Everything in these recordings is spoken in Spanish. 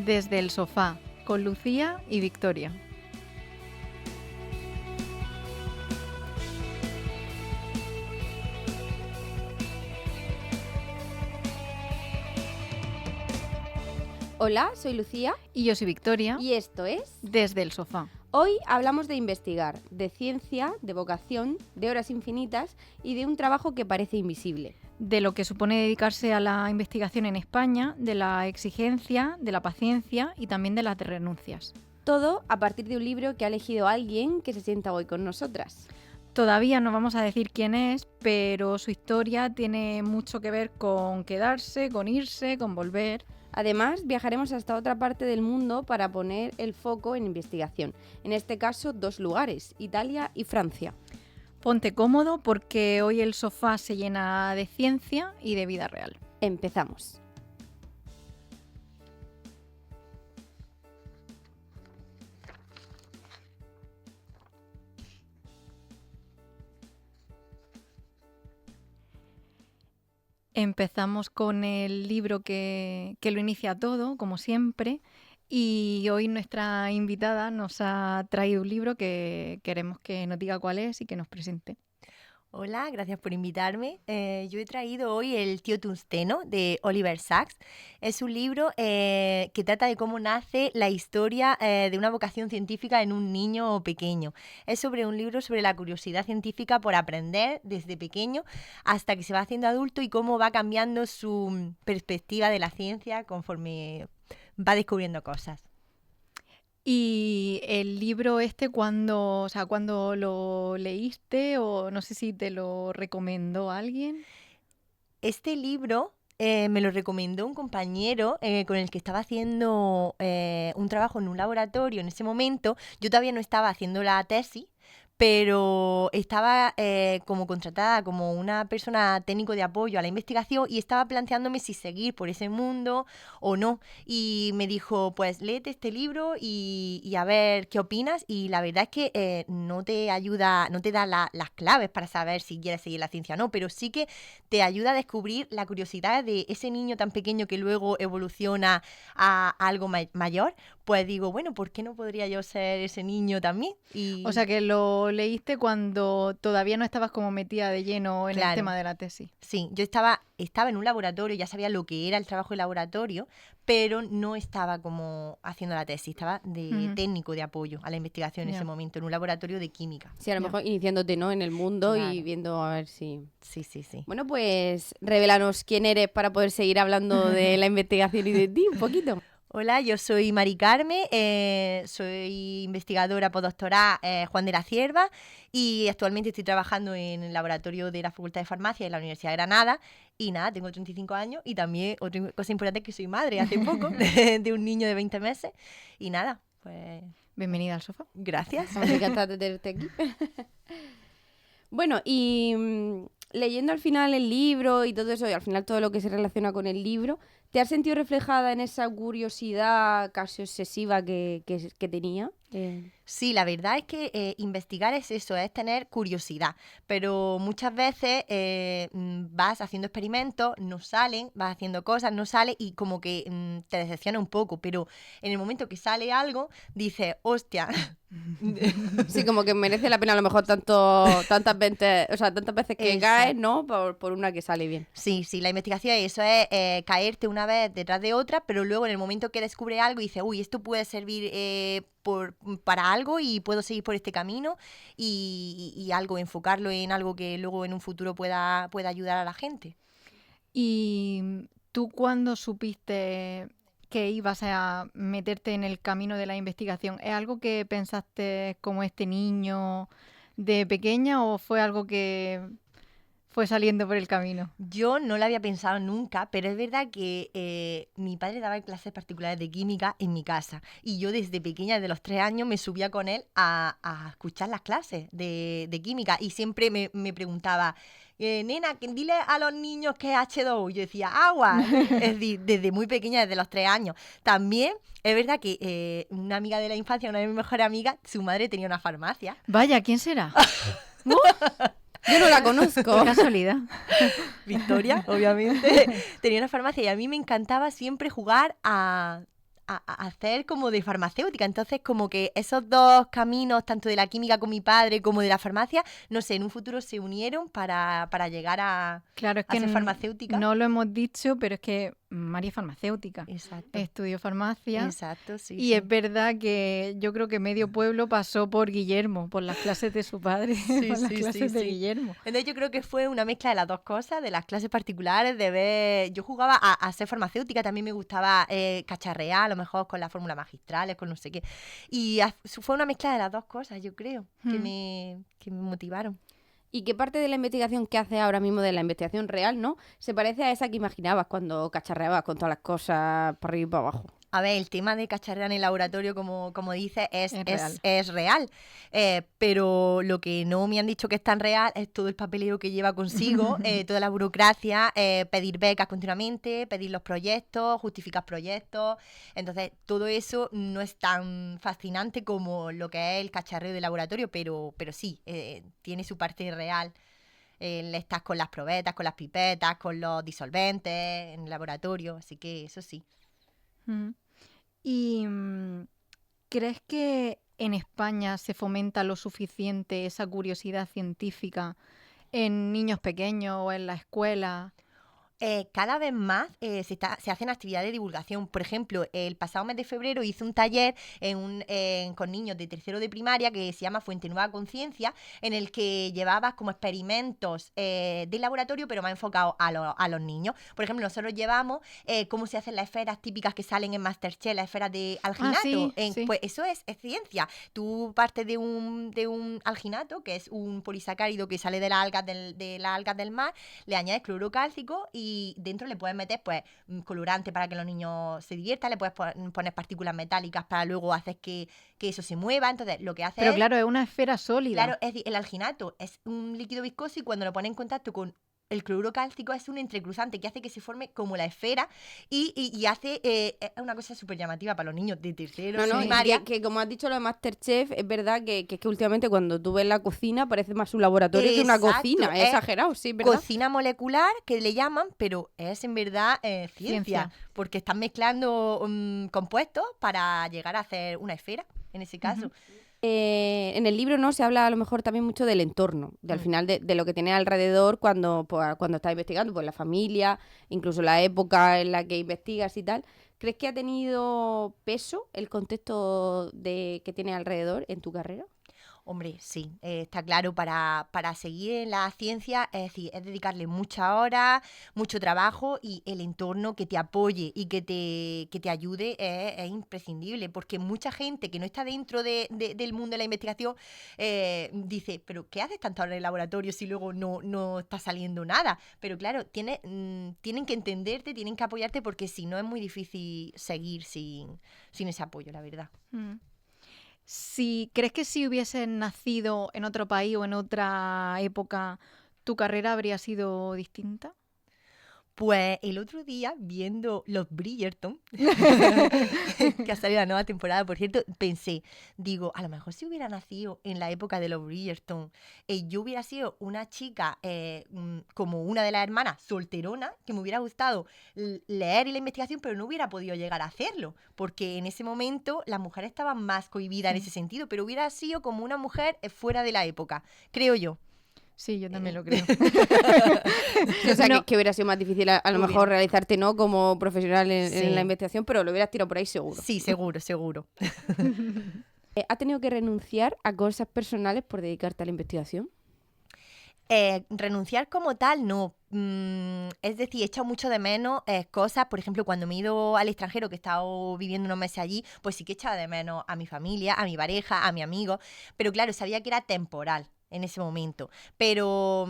Desde el sofá, con Lucía y Victoria. Hola, soy Lucía. Y yo soy Victoria. Y esto es Desde el sofá. Hoy hablamos de investigar, de ciencia, de vocación, de horas infinitas y de un trabajo que parece invisible. De lo que supone dedicarse a la investigación en España, de la exigencia, de la paciencia y también de las renuncias. Todo a partir de un libro que ha elegido alguien que se sienta hoy con nosotras. Todavía no vamos a decir quién es, pero su historia tiene mucho que ver con quedarse, con irse, con volver. Además, viajaremos hasta otra parte del mundo para poner el foco en investigación. En este caso, 2 lugares, Italia y Francia. Ponte cómodo porque hoy el sofá se llena de ciencia y de vida real. Empezamos. Empezamos con el libro que lo inicia todo, como siempre, y hoy nuestra invitada nos ha traído un libro que queremos que nos diga cuál es y que nos presente. Hola, gracias por invitarme. Yo he traído hoy El tío Tungsteno de Oliver Sacks. Es un libro que trata de cómo nace la historia de una vocación científica en un niño pequeño. Es un libro sobre la curiosidad científica por aprender desde pequeño hasta que se va haciendo adulto y cómo va cambiando su perspectiva de la ciencia conforme va descubriendo cosas. Y el libro ¿cuándo lo leíste o no sé si te lo recomendó alguien? Este libro me lo recomendó un compañero con el que estaba haciendo un trabajo en un laboratorio en ese momento. Yo todavía no estaba haciendo la tesis, pero estaba como contratada como una persona técnico de apoyo a la investigación y estaba planteándome si seguir por ese mundo o no. Y me dijo, pues léete este libro y a ver qué opinas. Y la verdad es que no te ayuda, no te da las claves para saber si quieres seguir la ciencia o no, pero sí que te ayuda a descubrir la curiosidad de ese niño tan pequeño que luego evoluciona a algo mayor. Pues digo, bueno, ¿por qué no podría yo ser ese niño también? O sea que lo leíste cuando todavía no estabas como metida de lleno en Claro. el tema de la tesis. Sí, yo estaba en un laboratorio, ya sabía lo que era el trabajo de laboratorio, pero no estaba como haciendo la tesis, estaba de técnico de apoyo a la investigación en ese momento, en un laboratorio de química. Sí, a lo mejor iniciándote, ¿no?, en el mundo Claro. y viendo a ver si... Sí. Bueno, pues revélanos quién eres para poder seguir hablando de la investigación y de ti un poquito. Hola, yo soy Mari Carmen, soy investigadora postdoctoral Juan de la Cierva y actualmente estoy trabajando en el laboratorio de la Facultad de Farmacia de la Universidad de Granada y nada, tengo 35 años y también otra cosa importante es que soy madre hace poco de un niño de 20 meses y nada, pues... Bienvenida al sofá. Gracias. Me encanta tenerte aquí. Bueno, y leyendo al final el libro y todo eso, y al final todo lo que se relaciona con el libro, ¿te has sentido reflejada en esa curiosidad casi obsesiva que tenía? Sí, la verdad es que investigar es eso, es tener curiosidad, pero muchas veces vas haciendo experimentos, no salen, vas haciendo cosas, no sale y como que te decepciona un poco, pero en el momento que sale algo, dices, hostia. Sí, como que merece la pena a lo mejor tantas veces que caes, ¿no? Por una que sale bien. Sí, la investigación es eso, es caerte una vez detrás de otra, pero luego en el momento que descubre algo dices, uy, esto puede servir para algo y puedo seguir por este camino y algo, enfocarlo en algo que luego en un futuro pueda ayudar a la gente. ¿Y tú cuándo supiste que ibas a meterte en el camino de la investigación? ¿Es algo que pensaste como este niño de pequeña o fue algo que fue saliendo por el camino? Yo no lo había pensado nunca, pero es verdad que mi padre daba clases particulares de química en mi casa y yo desde pequeña, desde los 3 años, me subía con él a escuchar las clases de química y siempre me preguntaba, nena, dile a los niños que es H2O. Yo decía, agua. Es decir, desde muy pequeña, desde los 3 años. También es verdad que una amiga de la infancia, una de mis mejores amigas, su madre tenía una farmacia. Vaya, ¿quién será? Yo no la conozco. Qué casualidad. Victoria, obviamente. Tenía una farmacia y a mí me encantaba siempre jugar a a hacer como de farmacéutica. Entonces, como que esos dos caminos, tanto de la química con mi padre como de la farmacia, no sé, en un futuro se unieron para llegar Claro, es a que ser farmacéutica. no lo hemos dicho, pero es que María es farmacéutica. Exacto. Estudió farmacia. Exacto, sí, Y sí. es verdad que yo creo que medio pueblo pasó por Guillermo, por las clases de su padre, Sí, por las sí, clases sí, de sí. Guillermo. Entonces yo creo que fue una mezcla de las dos cosas, de las clases particulares, de ver... Yo jugaba a ser farmacéutica, también me gustaba cacharrear, a lo mejor con las fórmulas magistrales, con no sé qué. Y fue una mezcla de las dos cosas, yo creo, que me motivaron. ¿Y qué parte de la investigación que haces ahora mismo, de la investigación real, ¿no? Se parece a esa que imaginabas cuando cacharreabas con todas las cosas para arriba y para abajo? A ver, el tema de cacharrear en el laboratorio, como dices, Es real. es real. Pero lo que no me han dicho que es tan real es todo el papeleo que lleva consigo, toda la burocracia, pedir becas continuamente, pedir los proyectos, justificar proyectos. Entonces, todo eso no es tan fascinante como lo que es el cacharreo del laboratorio, pero sí, tiene su parte real. Estás con las probetas, con las pipetas, con los disolventes en el laboratorio, así que eso sí. Mm. ¿Y crees que en España se fomenta lo suficiente esa curiosidad científica en niños pequeños o en la escuela? Cada vez más se hacen actividades de divulgación. Por ejemplo, el pasado mes de febrero hice un taller con niños de tercero de primaria que se llama Fuente Nueva Conciencia, en el que llevabas como experimentos de laboratorio, pero más enfocados a los niños. Por ejemplo, nosotros llevamos cómo se hacen las esferas típicas que salen en MasterChef, las esferas de alginato. Sí. Pues eso es ciencia. Tú partes de un alginato, que es un polisacárido que sale de las algas del mar, le añades cloruro cálcico y dentro le puedes meter pues colorante para que los niños se diviertan, le puedes poner partículas metálicas para luego hacer que eso se mueva. Entonces lo que hace Pero claro, es una esfera sólida. Claro, es decir, el alginato es un líquido viscoso y cuando lo pones en contacto con el cloruro cálcico es un entrecruzante que hace que se forme como la esfera y hace una cosa súper llamativa para los niños de tercero, No, primaria. que como has dicho lo de MasterChef, es verdad que últimamente cuando tú ves la cocina parece más un laboratorio que una Exacto, cocina. Es exagerado, sí, ¿verdad? Cocina molecular, que le llaman, pero es en verdad ciencia, porque están mezclando compuestos para llegar a hacer una esfera, en ese caso. En el libro no se habla a lo mejor también mucho del entorno, al final de lo que tiene alrededor cuando estás investigando, pues la familia, incluso la época en la que investigas y tal. ¿Crees que ha tenido peso el contexto que tiene alrededor en tu carrera? Hombre, sí, está claro, para seguir en la ciencia, es decir, es dedicarle muchas horas, mucho trabajo y el entorno que te apoye y que te ayude es imprescindible, porque mucha gente que no está dentro del mundo de la investigación dice, pero ¿qué haces tanto ahora en el laboratorio si luego no está saliendo nada? Pero claro, tienen que entenderte, tienen que apoyarte, porque si no es muy difícil seguir sin ese apoyo, la verdad. ¿Crees que si hubieses nacido en otro país o en otra época, tu carrera habría sido distinta? Pues el otro día, viendo los Bridgerton, que ha salido la nueva temporada, por cierto, digo, a lo mejor si hubiera nacido en la época de los Bridgerton, yo hubiera sido una chica como una de las hermanas, solterona, que me hubiera gustado leer y la investigación, pero no hubiera podido llegar a hacerlo, porque en ese momento las mujeres estaban más cohibidas en ese sentido, pero hubiera sido como una mujer fuera de la época, creo yo. Sí, yo también lo creo. Sí, o sea, que hubiera sido más difícil a lo mejor realizarte como profesional en la investigación, pero lo hubieras tirado por ahí seguro. Sí, seguro. ¿Has tenido que renunciar a cosas personales por dedicarte a la investigación? Renunciar como tal, no. Es decir, he echado mucho de menos cosas. Por ejemplo, cuando me he ido al extranjero, que he estado viviendo unos meses allí, pues sí que he echado de menos a mi familia, a mi pareja, a mi amigo. Pero claro, sabía que era temporal en ese momento. Pero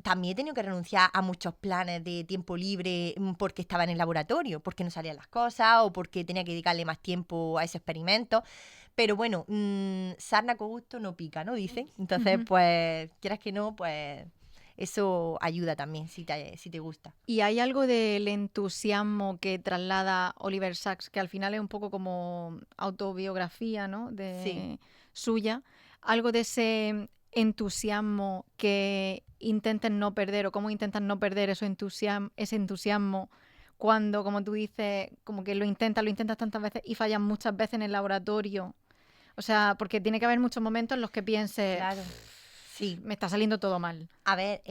también he tenido que renunciar a muchos planes de tiempo libre porque estaba en el laboratorio, porque no salían las cosas o porque tenía que dedicarle más tiempo a ese experimento. Pero bueno, sarna con gusto no pica, ¿no? Dicen. Entonces, pues, quieras que no, pues eso ayuda también, si te gusta. ¿Y hay algo del entusiasmo que traslada Oliver Sacks, que al final es un poco como autobiografía, ¿no? Suya? Algo de ese entusiasmo que intenten no perder, o cómo intentan no perder ese entusiasmo cuando, como tú dices, como que lo intentas tantas veces y fallas muchas veces en el laboratorio? O sea, porque tiene que haber muchos momentos en los que pienses, Claro. Sí. me está saliendo todo mal. A ver,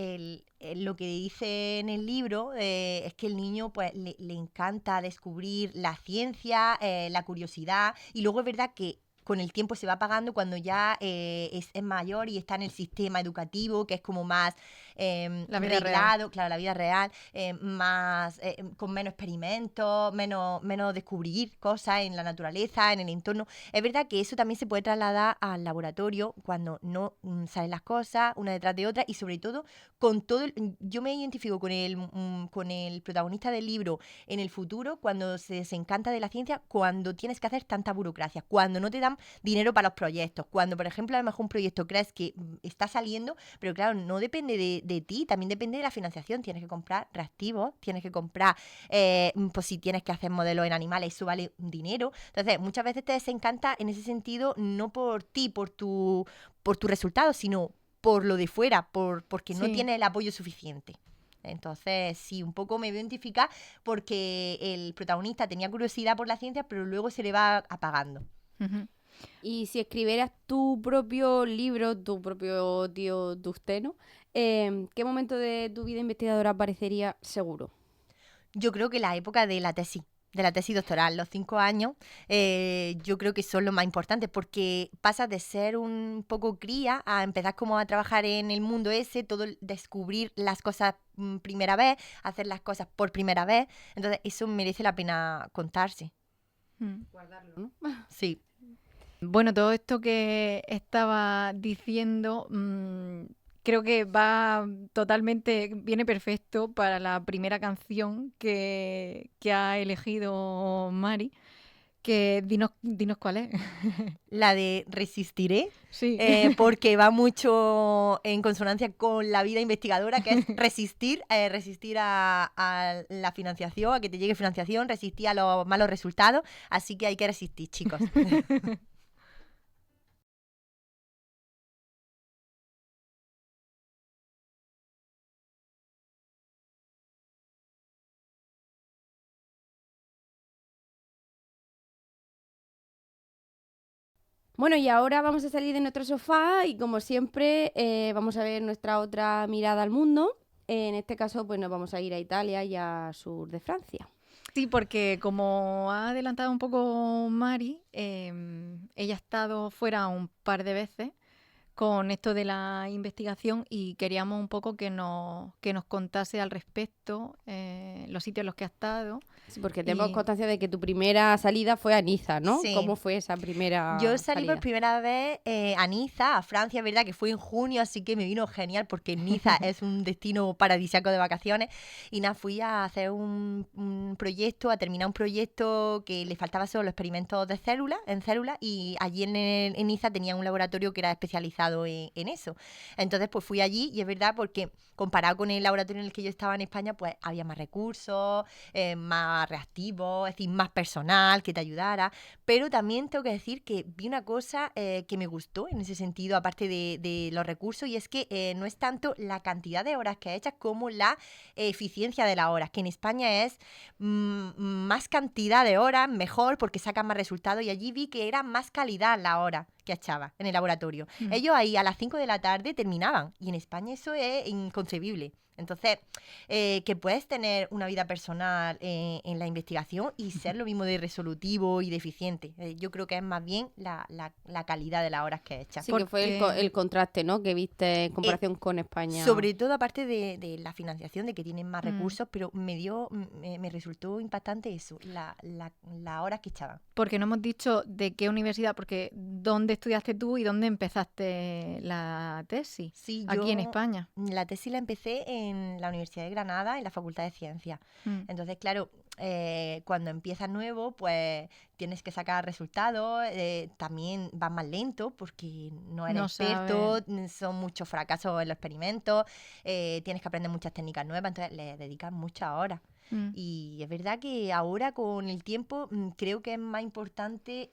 lo que dice en el libro es que el niño pues le encanta descubrir la ciencia, la curiosidad, y luego es verdad que con el tiempo se va apagando cuando ya es mayor y está en el sistema educativo, que es como más La vida real. reglado, claro, la vida real, más con menos experimentos, menos descubrir cosas en la naturaleza, en el entorno. Es verdad que eso también se puede trasladar al laboratorio cuando no salen las cosas una detrás de otra, y sobre todo con todo yo me identifico con el protagonista del libro en el futuro, cuando se desencanta de la ciencia, cuando tienes que hacer tanta burocracia, cuando no te dan dinero para los proyectos, cuando por ejemplo a lo mejor un proyecto crees que está saliendo, pero claro, no depende de ti, también depende de la financiación. Tienes que comprar reactivos, tienes que comprar, pues si tienes que hacer modelos en animales, eso vale un dinero. Entonces muchas veces te desencanta en ese sentido, no por ti, por tu resultado, sino por lo de fuera, porque no Sí. tiene el apoyo suficiente. Entonces, sí, un poco me veo identificada porque el protagonista tenía curiosidad por la ciencia, pero luego se le va apagando. Ujú. Y si escribieras tu propio libro, tu propio tío Dusteno, ¿qué momento de tu vida investigadora aparecería seguro? Yo creo que la época de la tesis doctoral, los 5 años, yo creo que son lo más importante, porque pasas de ser un poco cría a empezar como a trabajar en el mundo ese, todo descubrir las cosas primera vez, hacer las cosas por primera vez. Entonces eso merece la pena contarse. Mm. Guardarlo, ¿no? Sí. Bueno, todo esto que estaba diciendo, creo que va totalmente, viene perfecto para la primera canción que ha elegido Mari, que dinos cuál es. La de Resistiré, Sí. porque va mucho en consonancia con la vida investigadora, que es resistir a la financiación, a que te llegue financiación, resistir a los malos resultados, así que hay que resistir, chicos. Bueno, y ahora vamos a salir de nuestro sofá y como siempre vamos a ver nuestra otra mirada al mundo. En este caso, pues nos vamos a ir a Italia y a sur de Francia. Sí, porque como ha adelantado un poco Mari, ella ha estado fuera un par de veces con esto de la investigación y queríamos un poco que nos contase al respecto los sitios en los que ha estado. Sí, porque tenemos Y constancia de que tu primera salida fue a Niza, ¿no? Sí. ¿Cómo fue esa primera Yo salí salida? por primera vez a Niza, a Francia, es verdad que fue en junio, así que me vino genial porque Niza es un destino paradisíaco de vacaciones. Y nada, fui a hacer un proyecto, a terminar un proyecto que le faltaba solo los experimentos de células, y allí en Niza tenía un laboratorio que era especializado en eso. Entonces pues fui allí, y es verdad porque comparado con el laboratorio en el que yo estaba en España, pues había más recursos, más reactivos, es decir, más personal que te ayudara. Pero también tengo que decir que vi una cosa que me gustó en ese sentido, aparte de los recursos, y es que no es tanto la cantidad de horas que echas como la eficiencia de las horas, que en España es más cantidad de horas, mejor, porque sacan más resultados, y allí vi que era más calidad la hora que echaba en el laboratorio. Ellos ahí a las 5 de la tarde terminaban, y en España eso es inconcebible. Entonces, que puedes tener una vida personal en la investigación y ser lo mismo de resolutivo y de eficiente. Yo creo que es más bien la calidad de las horas que echas. Sí, que fue el contraste, ¿no? Que viste en comparación con España. Sobre todo aparte de la financiación, de que tienen más recursos, pero me resultó impactante eso, la horas que echaban. porque no hemos dicho de qué universidad, porque dónde estudiaste tú y dónde empezaste la tesis. Sí, Aquí en yo España. la tesis la empecé en la Universidad de Granada, en la Facultad de Ciencias. Mm. Entonces, claro, cuando empiezas nuevo, pues tienes que sacar resultados, también vas más lento porque no eres No experto, saben. son muchos fracasos en los experimentos, tienes que aprender muchas técnicas nuevas, entonces le dedicas muchas horas. Y es verdad que ahora con el tiempo creo que es más importante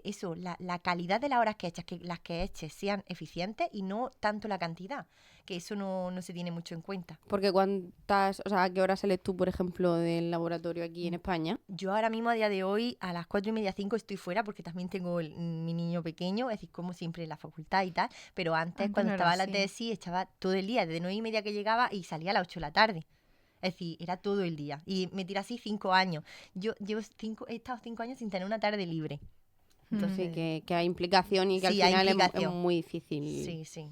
eso, la calidad de las horas que echas, que las que eches sean eficientes y no tanto la cantidad, que eso no se tiene mucho en cuenta. Porque ¿a qué hora sales tú, por ejemplo, del laboratorio aquí en España? Yo ahora mismo a día de hoy a las 4:30, 5 estoy fuera porque también tengo mi niño pequeño, es decir, como siempre en la facultad y tal, pero antes cuando no era estaba en la así. tesis estaba todo el día, desde 9:30 que llegaba y salía a las 8 de la tarde. Es decir, era todo el día. Y me tiré así 5 años. Yo he estado 5 años sin tener una tarde libre. Entonces, Entonces, que hay implicación y que al sí, hay final es implicación. muy difícil. Sí, sí.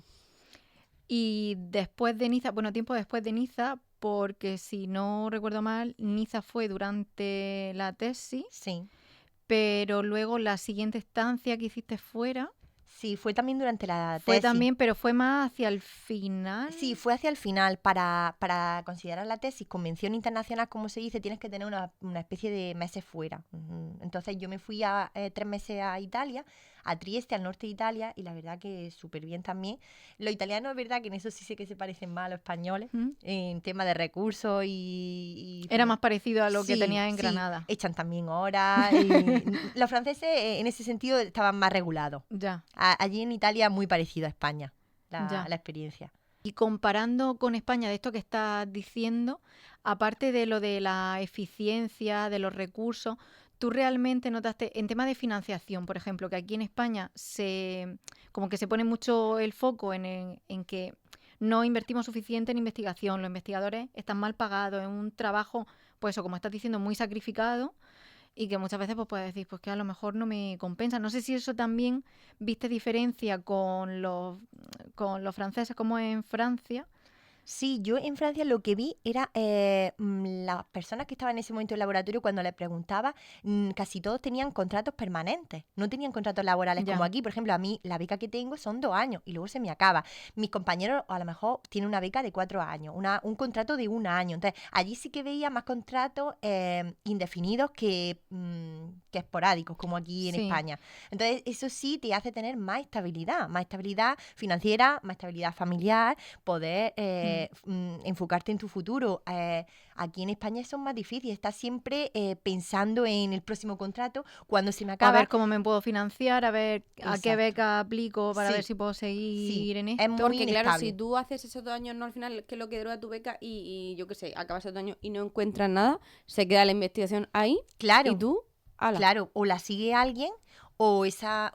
Y después de Niza, bueno, tiempo después de Niza, porque si no recuerdo mal, Niza fue durante la tesis, Sí. pero luego la siguiente estancia que hiciste fuera Sí, fue también durante la fue tesis. también, pero fue más hacia el final. Sí, fue hacia el final. Para considerar la tesis convención internacional, como se dice, tienes que tener una especie de meses fuera. Entonces yo me fui 3 meses a Italia, a Trieste, al norte de Italia, y la verdad que súper bien también. Los italianos es verdad que en eso sí sé que se parecen más a los españoles, en tema de recursos y Era más parecido a lo que sí, tenías en sí, Granada. echan también horas. Los franceses en ese sentido estaban más regulados. Ya, Allí en Italia muy parecido a España, ya. la experiencia. Y comparando con España, de esto que estás diciendo, aparte de lo de la eficiencia, de los recursos, ¿tú realmente notaste en tema de financiación, por ejemplo, que aquí en España como que se pone mucho el foco en que no invertimos suficiente en investigación, los investigadores están mal pagados, es un trabajo, pues eso, como estás diciendo, muy sacrificado y que muchas veces pues puedes decir, pues que a lo mejor no me compensa. No sé si eso también viste diferencia con los franceses como en Francia. Sí, yo en Francia lo que vi era las personas que estaban en ese momento en el laboratorio, cuando les preguntaba, casi todos tenían contratos permanentes, no tenían contratos laborales como Ya. aquí. Por ejemplo, a mí la beca que tengo son 2 años y luego se me acaba. Mis compañeros a lo mejor tienen una beca de 4 años, un contrato de 1 año. Entonces, allí sí que veía más contratos indefinidos que esporádicos, como aquí en Sí. España. Entonces, eso sí te hace tener más estabilidad financiera, más estabilidad familiar, poder enfocarte en tu futuro. Aquí en España eso es más difícil, estás siempre pensando en el próximo contrato, cuando se me A acaba. ver cómo me puedo financiar, a ver a qué Exacto. beca aplico para ver Sí, si puedo sí, seguir en es esto. muy Porque claro, si inestable. tú haces esos 2 años, no al final, que es lo que dura tu beca, y yo qué sé, acabas esos 2 años y no encuentras nada, se queda la investigación ahí y Claro, tú, ala. claro, o la sigue alguien o esa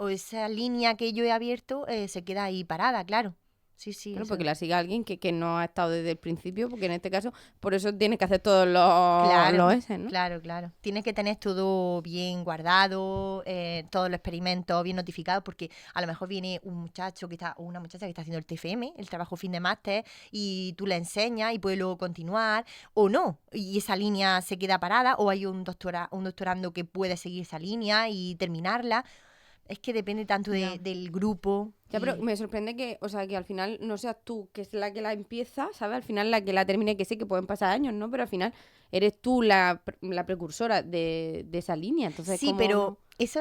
línea que yo he abierto se queda ahí parada, claro. Sí, sí, Claro, eso. porque la siga alguien que no ha estado desde el principio, porque en este caso, por eso tienes que hacer todos Claro, los S, ¿no? claro, claro. Tienes que tener todo bien guardado, todos los experimentos bien notificados, porque a lo mejor viene un muchacho o una muchacha que está haciendo el TFM, el trabajo fin de máster, y tú le enseñas y puede luego continuar, o no, y esa línea se queda parada, o hay un doctorando que puede seguir esa línea y terminarla. Es que depende tanto Ya. del grupo. Ya, pero me sorprende que, o sea, que al final no seas tú que es la que la empieza, ¿sabes? Al final la que la termine, que sé que pueden pasar años, ¿no? Pero al final eres tú la precursora de esa línea, entonces Sí, como pero eso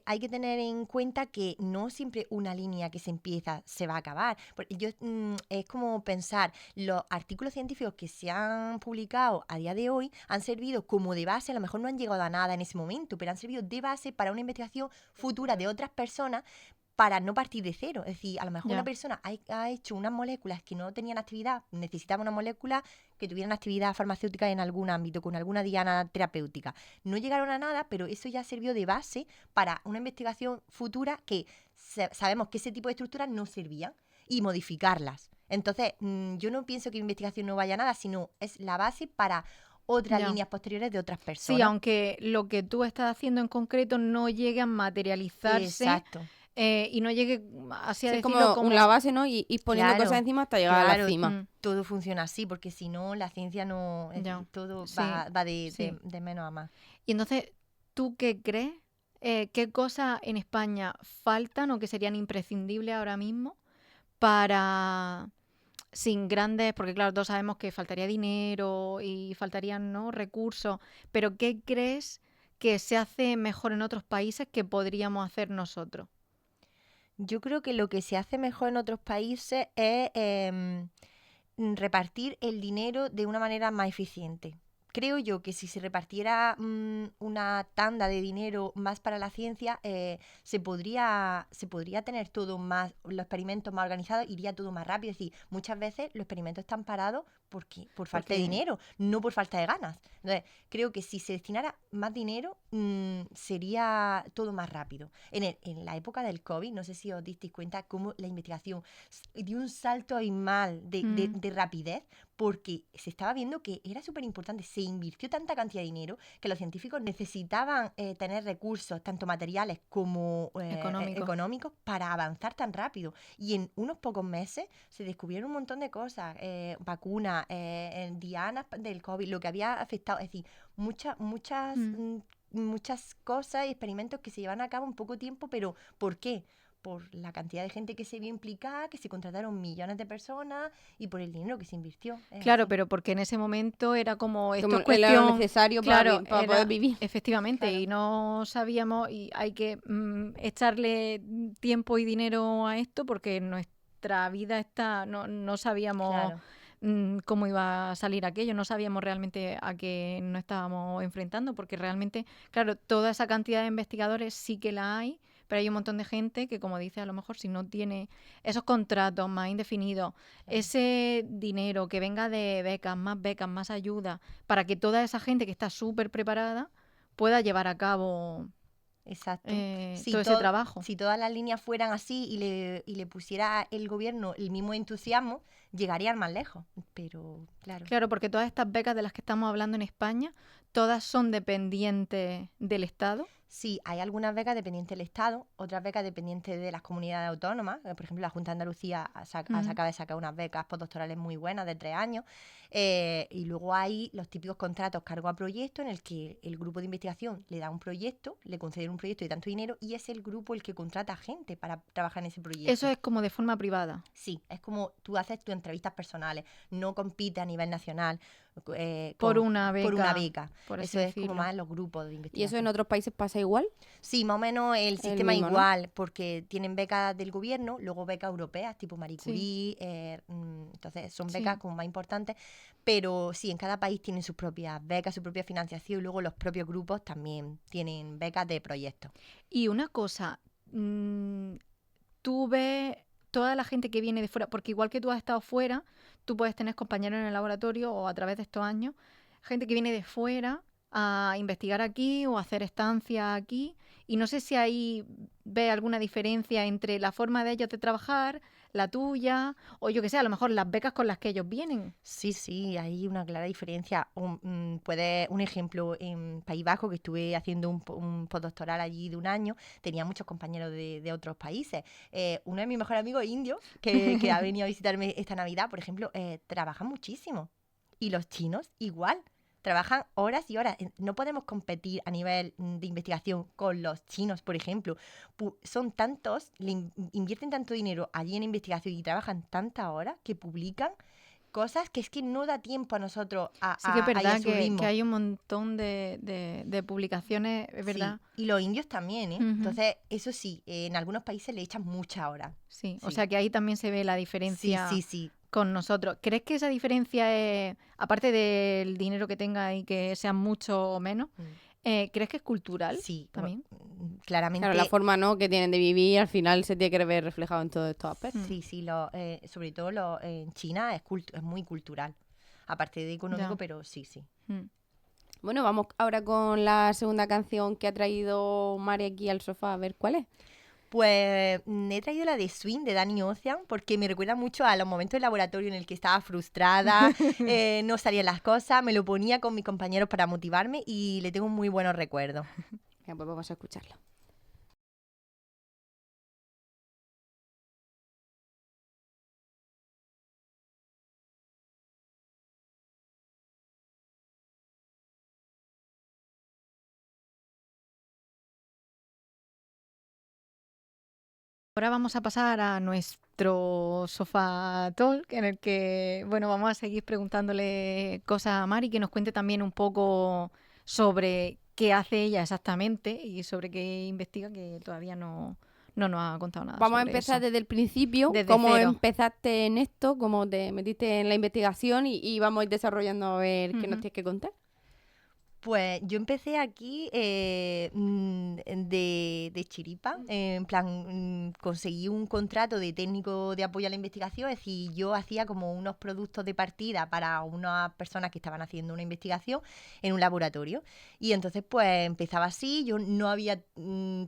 hay que tener en cuenta que no siempre una línea que se empieza se va a acabar. Porque es como pensar, los artículos científicos que se han publicado a día de hoy han servido como de base, a lo mejor no han llegado a nada en ese momento, pero han servido de base para una investigación futura de otras personas, para no partir de cero. Es decir, a lo mejor una Ya. persona ha hecho unas moléculas que no tenían actividad, necesitaba una molécula que tuvieran actividad farmacéutica en algún ámbito, con alguna diana terapéutica. No llegaron a nada, pero eso ya sirvió de base para una investigación futura que sabemos que ese tipo de estructuras no servían y modificarlas. Entonces, yo no pienso que mi investigación no vaya a nada, sino es la base para otras Ya. líneas posteriores de otras Sí, personas. aunque lo que tú estás haciendo en concreto no llegue a materializarse Exacto. y no llegue así a sí, es decirlo como la base, ¿no? Y poniendo Claro, cosas encima hasta llegar a la claro, cima. todo funciona así, porque si no, la ciencia no, Ya. todo Sí, va de, sí. de menos a más. Y entonces, ¿tú qué crees? ¿Qué cosas en España faltan o que serían imprescindibles ahora mismo para, sin grandes, porque claro, todos sabemos que faltaría dinero y faltarían, ¿no?, recursos, pero ¿qué crees que se hace mejor en otros países que podríamos hacer nosotros? Yo creo que lo que se hace mejor en otros países es repartir el dinero de una manera más eficiente. creo yo que si se repartiera una tanda de dinero más para la ciencia, se podría tener todo más, los experimentos más organizados, iría todo más rápido. Es decir, muchas veces los experimentos están parados por falta de dinero, no por falta de ganas. Entonces, creo que si se destinara más dinero, sería todo más rápido. En la época del COVID, no sé si os disteis cuenta cómo la investigación dio un salto abismal de rapidez, porque se estaba viendo que era súper importante. Se invirtió tanta cantidad de dinero que los científicos necesitaban tener recursos, tanto materiales como económicos, para avanzar tan rápido. Y en unos pocos meses se descubrieron un montón de cosas, vacunas, dianas del COVID, lo que había afectado, es decir, muchas cosas y experimentos que se llevan a cabo en poco tiempo, pero ¿por qué? Por la cantidad de gente que se vio implicada, que se contrataron millones de personas y por el dinero que se invirtió. Claro, Así. pero porque en ese momento era como esto es Como era lo cuestión, necesario claro, para poder vivir. efectivamente, Claro. y no sabíamos y hay que echarle tiempo y dinero a esto porque nuestra vida no sabíamos Claro. cómo iba a salir aquello, no sabíamos realmente a qué nos estábamos enfrentando, porque realmente, claro, toda esa cantidad de investigadores sí que la hay, pero hay un montón de gente que, como dice, a lo mejor si no tiene esos contratos más indefinidos, ese dinero que venga de becas, más ayuda, para que toda esa gente que está súper preparada pueda llevar a cabo Exacto. todo ese trabajo. Si todas las líneas fueran así y le pusiera el gobierno el mismo entusiasmo, llegarían más lejos. Pero, claro. Claro, porque todas estas becas de las que estamos hablando en España, todas son dependientes del Estado. Sí, hay algunas becas dependientes del Estado, otras becas dependientes de las comunidades autónomas. Por ejemplo, la Junta de Andalucía acaba de sacar unas becas postdoctorales muy buenas de 3 años. Y luego hay los típicos contratos cargo a proyecto en el que el grupo de investigación le da un proyecto, le conceden un proyecto de tanto dinero y es el grupo el que contrata gente para trabajar en ese proyecto. Eso es como de forma privada. Sí, es como tú haces tus entrevistas personales, no compites a nivel nacional Por una beca. por así Eso es decirlo. como más los grupos de investigación. ¿Y eso en otros países pasa igual? Sí, más o menos el sistema mismo, ¿no? igual, porque tienen becas del gobierno, luego becas europeas, tipo Marie Sí. Curie, entonces son Sí. becas como más importantes, pero sí, en cada país tienen sus propias becas, su propia financiación, y luego los propios grupos también tienen becas de proyectos. Y una cosa, tú ves toda la gente que viene de fuera, porque igual que tú has estado fuera, tú puedes tener compañeros en el laboratorio o a través de estos años, gente que viene de fuera a investigar aquí o a hacer estancia aquí. Y no sé si ahí ves alguna diferencia entre la forma de ellos de trabajar, la tuya, o yo que sé, a lo mejor las becas con las que ellos vienen. Sí, hay una clara diferencia. Un ejemplo, en País Vasco, que estuve haciendo un postdoctoral allí de 1 año, tenía muchos compañeros de otros países. Uno de mis mejores amigos indios, que ha venido a visitarme esta Navidad, por ejemplo, trabaja muchísimo. Y los chinos igual. Trabajan horas y horas. No podemos competir a nivel de investigación con los chinos, por ejemplo. Son tantos, invierten tanto dinero allí en investigación y trabajan tantas horas que publican cosas que es que no da tiempo a nosotros Sí que es ir a verdad su que ritmo. hay un montón de publicaciones, es verdad. Sí, y los indios también, ¿eh? Ujú. Entonces, eso sí, en algunos países le echan muchas horas. Sí, o Sí. sea que ahí también se ve la diferencia Sí. con nosotros. ¿Crees que esa diferencia es, aparte del dinero que tenga y que sea mucho o menos, crees que es cultural Sí, también? claramente. Claro, la forma, ¿no?, que tienen de vivir al final se tiene que ver reflejado en todos estos aspectos. Sí, sobre todo en China es muy cultural. Aparte de económico, Ya. pero sí. Mm. Bueno, vamos ahora con la segunda canción que ha traído Mari aquí al sofá, a ver cuál es. Pues he traído la de Swing de Danny Ocean porque me recuerda mucho a los momentos de laboratorio en el que estaba frustrada, no salían las cosas, me lo ponía con mis compañeros para motivarme y le tengo muy buenos recuerdos. Venga, pues vamos a escucharla. Ahora vamos a pasar a nuestro sofá talk, en el que, bueno, vamos a seguir preguntándole cosas a Mari, que nos cuente también un poco sobre qué hace ella exactamente y sobre qué investiga, que todavía no nos ha contado nada Vamos a sobre empezar eso. desde el principio, Desde cómo cero. empezaste en esto, cómo te metiste en la investigación y vamos a ir desarrollando a ver qué nos tienes que contar. Pues yo empecé aquí de chiripa, en plan, conseguí un contrato de técnico de apoyo a la investigación, es decir, yo hacía como unos productos de partida para unas personas que estaban haciendo una investigación en un laboratorio. Y entonces pues empezaba así, yo no había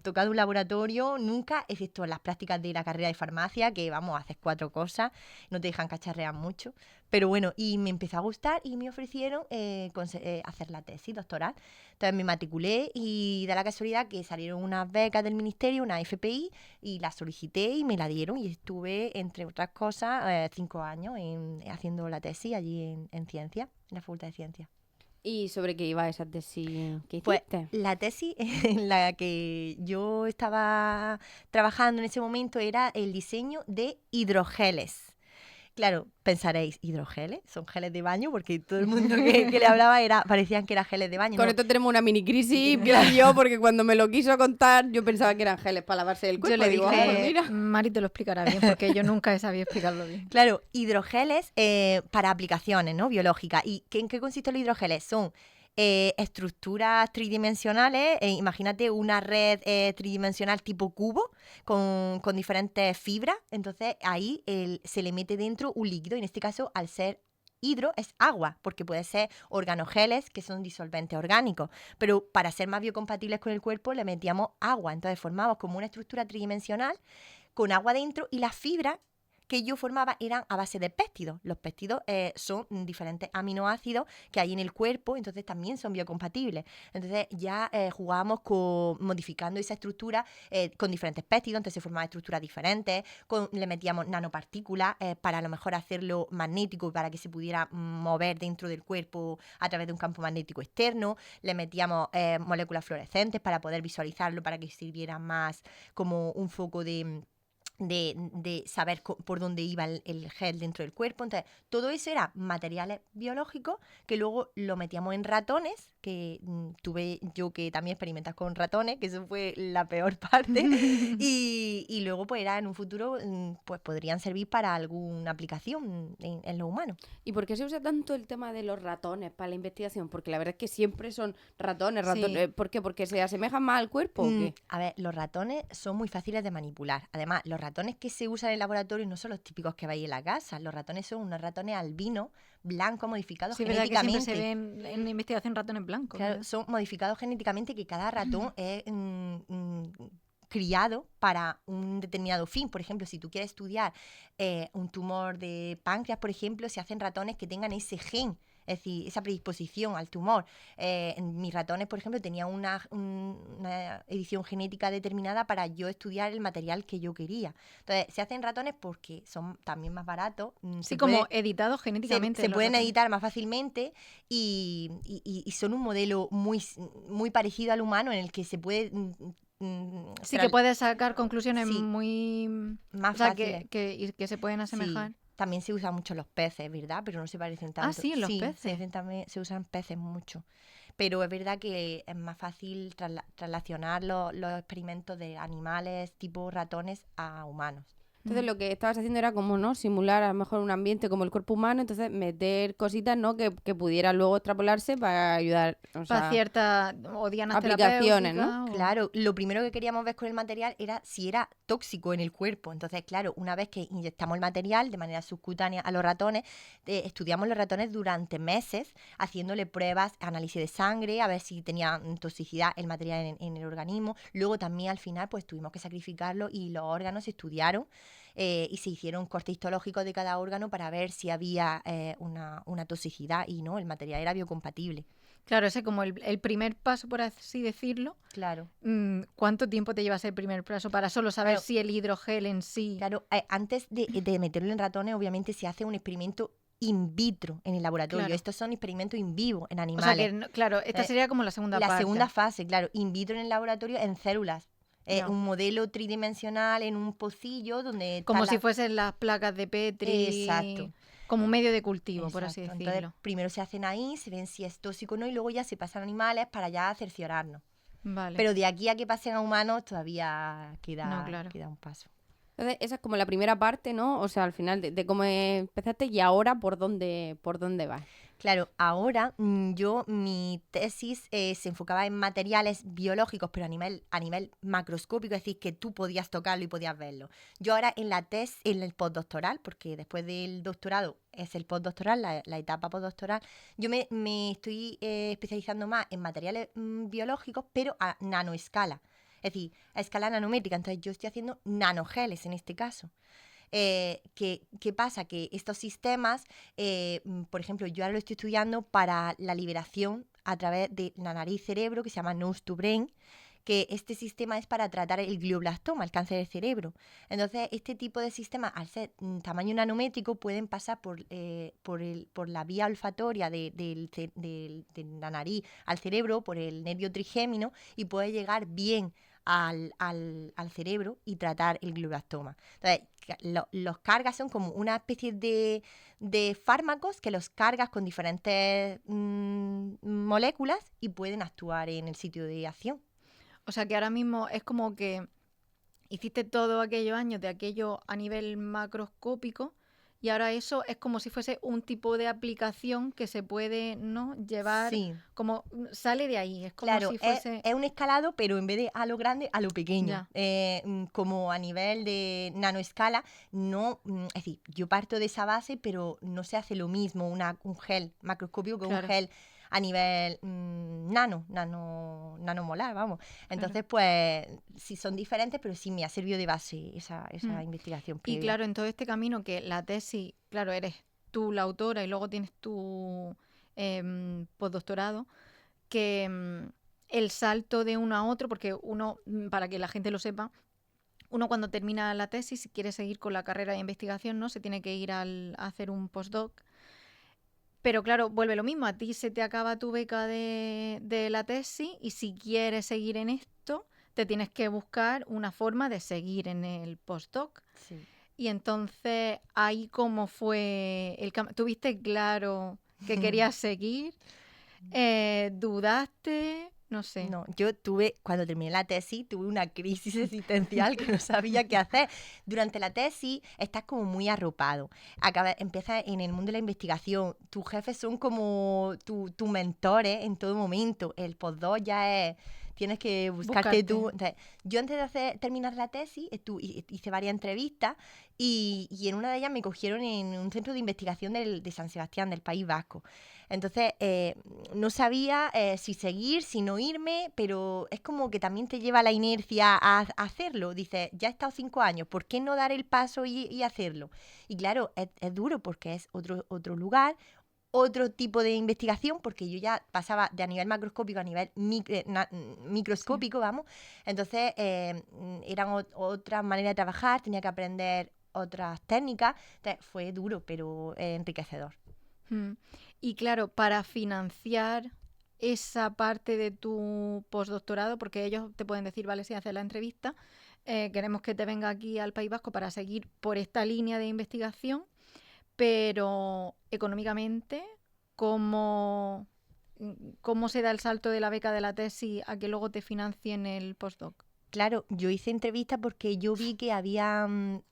tocado un laboratorio nunca, excepto en las prácticas de la carrera de farmacia, que vamos, haces 4 cosas, no te dejan cacharrear mucho. Pero bueno, y me empezó a gustar y me ofrecieron hacer la tesis doctoral. Entonces me matriculé y da la casualidad que salieron unas becas del ministerio, una FPI, y la solicité y me la dieron. Y estuve, entre otras cosas, 5 años haciendo la tesis allí en ciencia, en la Facultad de Ciencias. ¿Y sobre qué iba esa tesis que Pues hiciste? la tesis en la que yo estaba trabajando en ese momento era el diseño de hidrogeles. Claro, pensaréis, ¿hidrogeles? ¿Son geles de baño? Porque todo el mundo que le hablaba parecían que eran geles de baño. Con No, esto tenemos una mini crisis, Pilar y yo, porque cuando me lo quiso contar, yo pensaba que eran geles para lavarse el Yo cuerpo. le Digo, ah, pues dije, mira. Mari te lo explicará bien, porque yo nunca he sabido explicarlo bien. claro, hidrogeles para aplicaciones, ¿no? Biológicas. ¿Y en qué consisten los hidrogeles? Son estructuras tridimensionales, imagínate una red tridimensional tipo cubo con diferentes fibras, entonces ahí se le mete dentro un líquido, y en este caso al ser hidro es agua, porque puede ser organogeles, que son disolventes orgánicos, pero para ser más biocompatibles con el cuerpo le metíamos agua, entonces formamos como una estructura tridimensional con agua dentro, y las fibras que yo formaba eran a base de péptidos. Los péptidos son diferentes aminoácidos que hay en el cuerpo, entonces también son biocompatibles. Entonces ya jugábamos modificando esa estructura con diferentes péptidos, entonces se formaban estructuras diferentes, le metíamos nanopartículas para a lo mejor hacerlo magnético y para que se pudiera mover dentro del cuerpo a través de un campo magnético externo, le metíamos moléculas fluorescentes para poder visualizarlo, para que sirviera más como un foco de saber por dónde iba el gel dentro del cuerpo. Entonces, todo eso era materiales biológicos que luego lo metíamos en ratones, que tuve yo que también experimentar con ratones, que eso fue la peor parte, y luego pues era en un futuro, pues podrían servir para alguna aplicación en lo humano. ¿Y por qué se usa tanto el tema de los ratones para la investigación? Porque la verdad es que siempre son ratones. Sí. ¿Por qué? ¿Porque se asemejan más al cuerpo o qué? A ver, los ratones son muy fáciles de manipular. Además, los ratones que se usan en el laboratorio no son los típicos que veis en la casa. Los ratones son unos ratones albinos, blancos, modificados Sí, es verdad que siempre se genéticamente. ven en investigación ratones blancos. Claro, ¿Verdad? son modificados genéticamente, que cada ratón es criado para un determinado fin. Por ejemplo, si tú quieres estudiar un tumor de páncreas, por ejemplo, se hacen ratones que tengan ese gen, es decir, esa predisposición al tumor. Mis ratones, por ejemplo, tenían una edición genética determinada para yo estudiar el material que yo quería. Entonces, se hacen ratones porque son también más baratos. Sí, como editados genéticamente. Se los pueden ratones. editar más fácilmente y son un modelo muy parecido al humano, en el que se puede... Sí, que puedes sacar conclusiones Sí, muy... más O sea, fáciles. y que se pueden asemejar. Sí. También se usan mucho los peces, ¿verdad? Pero no se parecen Ah, tanto. sí, en los Sí, peces. se usan peces mucho. Pero es verdad que es más fácil traslacionar los experimentos de animales tipo ratones a humanos. Entonces lo que estabas haciendo era como, ¿no? Simular a lo mejor un ambiente como el cuerpo humano, entonces meter cositas, ¿no? Que pudieran luego extrapolarse para ayudar, o Para sea, ciertas o dianas aplicaciones, ¿no? terapéuticas. Claro, lo primero que queríamos ver con el material era si era tóxico en el cuerpo. Entonces, claro, una vez que inyectamos el material de manera subcutánea a los ratones, estudiamos los ratones durante meses, haciéndole pruebas, análisis de sangre, a ver si tenía toxicidad el material en el organismo. Luego también al final pues tuvimos que sacrificarlo y los órganos se estudiaron. Y se hicieron cortes histológicos de cada órgano para ver si había una toxicidad, y no, el material era biocompatible. Claro, ese como el primer paso, por así decirlo. Claro. ¿Cuánto tiempo te lleva ese primer paso para solo saber Claro. si el hidrogel en sí... Claro, antes de meterlo en ratones, obviamente se hace un experimento in vitro en el laboratorio. Claro. Estos son experimentos in vivo en O animales. sea que, claro, esta Eh, sería como la segunda La parte. segunda fase, claro, in vitro en el laboratorio en células. Ya. Un modelo tridimensional en un pocillo donde... Como está si fuesen las placas de Petri. Exacto. Como un medio de cultivo, por así Exacto. decirlo. Entonces, primero se hacen ahí, se ven si es tóxico o no, y luego ya se pasan a animales para ya cerciorarnos. Vale. Pero de aquí a que pasen a humanos todavía No, queda, claro. queda un paso. Entonces esa es como la primera parte, ¿no? O sea, al final de cómo empezaste y ahora por dónde vas. Claro, ahora mi tesis se enfocaba en materiales biológicos, pero a nivel macroscópico, es decir, que tú podías tocarlo y podías verlo. Yo ahora en el postdoctoral, porque después del doctorado es el postdoctoral, la etapa postdoctoral, yo me estoy especializando más en materiales biológicos, pero a nanoescala. Es decir, a escala nanométrica. Entonces yo estoy haciendo nanogeles en este caso. ¿Qué pasa? Que estos sistemas, por ejemplo, yo ahora lo estoy estudiando para la liberación a través de la nariz-cerebro, que se llama nose to brain, que este sistema es para tratar el glioblastoma, el cáncer del cerebro. Entonces, este tipo de sistemas, al ser tamaño nanométrico, pueden pasar por la vía olfatoria de la nariz al cerebro, por el nervio trigémino, y puede llegar bien al cerebro y tratar el glioblastoma. Entonces, los cargas son como una especie de fármacos que los cargas con diferentes moléculas y pueden actuar en el sitio de acción. O sea que ahora mismo es como que hiciste todos aquellos años de aquello a nivel macroscópico y ahora eso es como si fuese un tipo de aplicación que se puede, ¿no?, llevar, Sí, como sale de ahí, es como claro, si fuese... es un escalado, pero en vez de a lo grande, a lo pequeño. Ya, Como a nivel de nanoescala, no, es decir, yo parto de esa base, pero no se hace lo mismo un gel macroscópico que un claro, gel a nivel nanomolar, vamos. claro. Entonces, pues, sí son diferentes, pero sí me ha servido de base esa Mm. investigación Y previa. claro, en todo este camino que la tesis, claro, eres tú la autora y luego tienes tu postdoctorado, que el salto de uno a otro, porque uno, para que la gente lo sepa, uno cuando termina la tesis, si quiere seguir con la carrera de investigación, ¿no?, se tiene que ir a hacer un postdoc. Pero claro, vuelve lo mismo, a ti se te acaba tu beca de la tesis y si quieres seguir en esto, te tienes que buscar una forma de seguir en el postdoc. Sí. Y entonces, ahí cómo fue ¿Tuviste claro que querías seguir? ¿Dudaste? No sé. No, cuando terminé la tesis, tuve una crisis existencial que no sabía qué hacer. Durante la tesis estás como muy arropado. Empiezas en el mundo de la investigación. Tus jefes son como tus mentores en todo momento. El postdoc ya es... Tienes que buscarte tú. Buscarte. Entonces, yo antes de terminar la tesis, hice varias entrevistas y en una de ellas me cogieron en un centro de investigación de San Sebastián, del País Vasco. Entonces, no sabía si seguir, si no irme, pero es como que también te lleva la inercia a hacerlo. Dices, ya he estado 5 años, ¿por qué no dar el paso y hacerlo? Y claro, es duro porque es otro lugar, otro tipo de investigación, porque yo ya pasaba de a nivel macroscópico a nivel Sí. microscópico, vamos. Entonces, eran otras maneras de trabajar, tenía que aprender otras técnicas. Entonces, fue duro, pero enriquecedor. Mm. Y claro, para financiar esa parte de tu postdoctorado, porque ellos te pueden decir, vale, si haces la entrevista, queremos que te venga aquí al País Vasco para seguir por esta línea de investigación, pero económicamente, ¿cómo, cómo se da el salto de la beca de la tesis a que luego te financien el postdoc? Claro, yo hice entrevistas porque yo vi que habían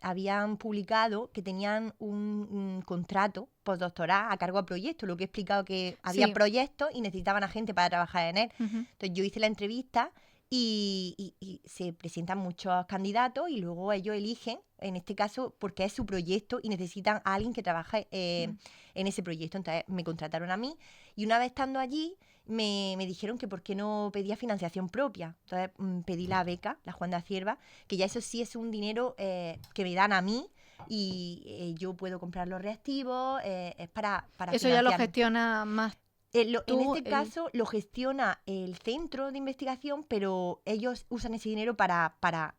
publicado que tenían un contrato postdoctoral a cargo a proyectos, lo que he explicado que había Sí. proyectos y necesitaban a gente para trabajar en él. Ujú. Entonces yo hice la entrevista y se presentan muchos candidatos y luego ellos eligen, en este caso, porque es su proyecto y necesitan a alguien que trabaje en ese proyecto. Entonces me contrataron a mí y una vez estando allí me dijeron que por qué no pedía financiación propia. Entonces pedí la beca, la Juan de la Cierva, que ya eso sí es un dinero que me dan a mí y yo puedo comprar los reactivos, es para Eso ya lo financiarme. gestiona más En tú, este caso lo gestiona el centro de investigación, pero ellos usan ese dinero para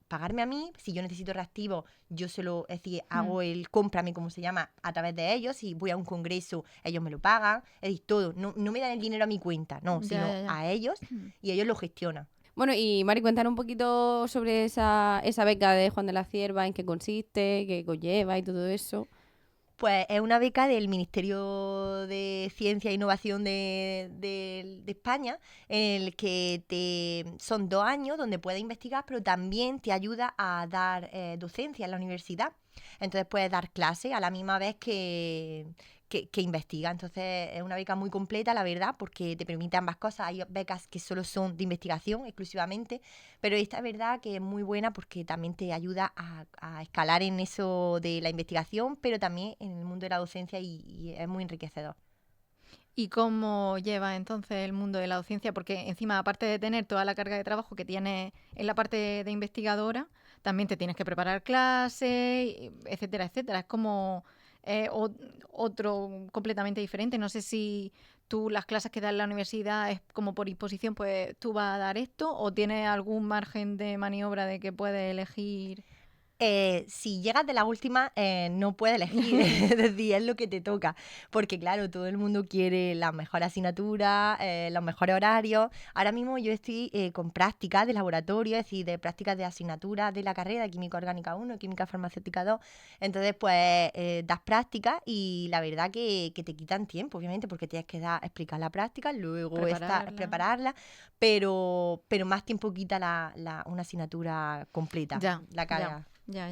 pagarme a mí. Si yo necesito reactivo, yo es decir, Mm. hago el cómprame, como se llama, a través de ellos. Si voy a un congreso, ellos me lo pagan. Es decir, todo. No me dan el dinero a mi cuenta, no, Ya, sino ya, ya. a ellos y ellos lo gestionan. Bueno, y Mari, cuéntanos un poquito sobre esa beca de Juan de la Cierva, en qué consiste, qué conlleva y todo eso. Pues es una beca del Ministerio de Ciencia e Innovación de España, en el que son 2 años donde puedes investigar, pero también te ayuda a dar docencia en la universidad. Entonces puedes dar clases a la misma vez que investiga. Entonces es una beca muy completa, la verdad, porque te permite ambas cosas. Hay becas que solo son de investigación exclusivamente, pero esta es verdad que es muy buena porque también te ayuda a escalar en eso de la investigación, pero también en el mundo de la docencia y es muy enriquecedor. ¿Y cómo lleva entonces el mundo de la docencia? Porque encima, aparte de tener toda la carga de trabajo que tienes en la parte de investigadora, también te tienes que preparar clases, etcétera, etcétera. Es como otro completamente diferente. No sé si tú las clases que das en la universidad es como por imposición, pues tú vas a dar esto, o tienes algún margen de maniobra de que puedes elegir. Si llegas de la última, no puedes elegir, es decir, es lo que te toca, porque claro, todo el mundo quiere la mejor asignatura, los mejores horarios. Ahora mismo yo estoy con prácticas de laboratorio, es decir, de prácticas de asignaturas de la carrera, de Química Orgánica 1, Química Farmacéutica 2, entonces pues das prácticas y la verdad que te quitan tiempo, obviamente, porque tienes que explicar la práctica, luego prepararla, pero más tiempo quita una asignatura completa, Ya, la carga. ya.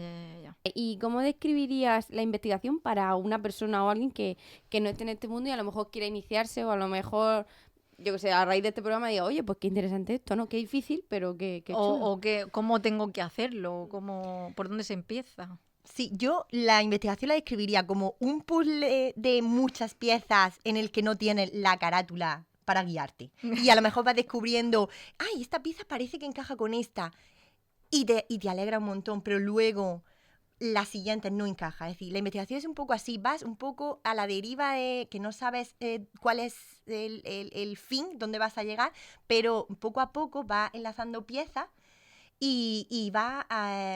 ¿Y cómo describirías la investigación para una persona o alguien que no esté en este mundo y a lo mejor quiera iniciarse o a lo mejor, yo que sé, a raíz de este programa diga, oye, pues qué interesante esto, ¿no? Qué difícil, pero qué chulo. O cómo tengo que hacerlo, por dónde se empieza. Sí, yo la investigación la describiría como un puzzle de muchas piezas en el que no tienes la carátula para guiarte. Y a lo mejor vas descubriendo, ay, esta pieza parece que encaja con esta. Y te alegra un montón, pero luego la siguiente no encaja. Es decir, la investigación es un poco así, vas un poco a la deriva de que no sabes cuál es el fin, dónde vas a llegar, pero poco a poco vas enlazando piezas y vas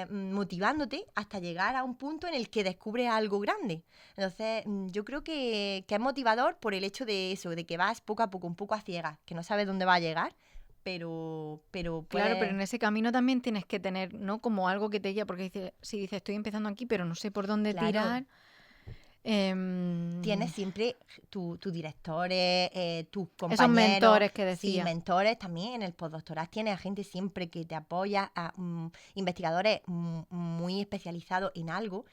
motivándote hasta llegar a un punto en el que descubres algo grande. Entonces, yo creo que es motivador por el hecho de eso, de que vas poco a poco, un poco a ciegas, que no sabes dónde va a llegar, pero Claro, pero en ese camino también tienes que tener, ¿no? Como algo que te guía, porque si dices, estoy empezando aquí, pero no sé por dónde Claro. tirar. Tienes siempre tus directores, tus compañeros. Esos mentores que Sí, decía. mentores también. En el postdoctoral tienes a gente siempre que te apoya, a investigadores muy especializados en algo.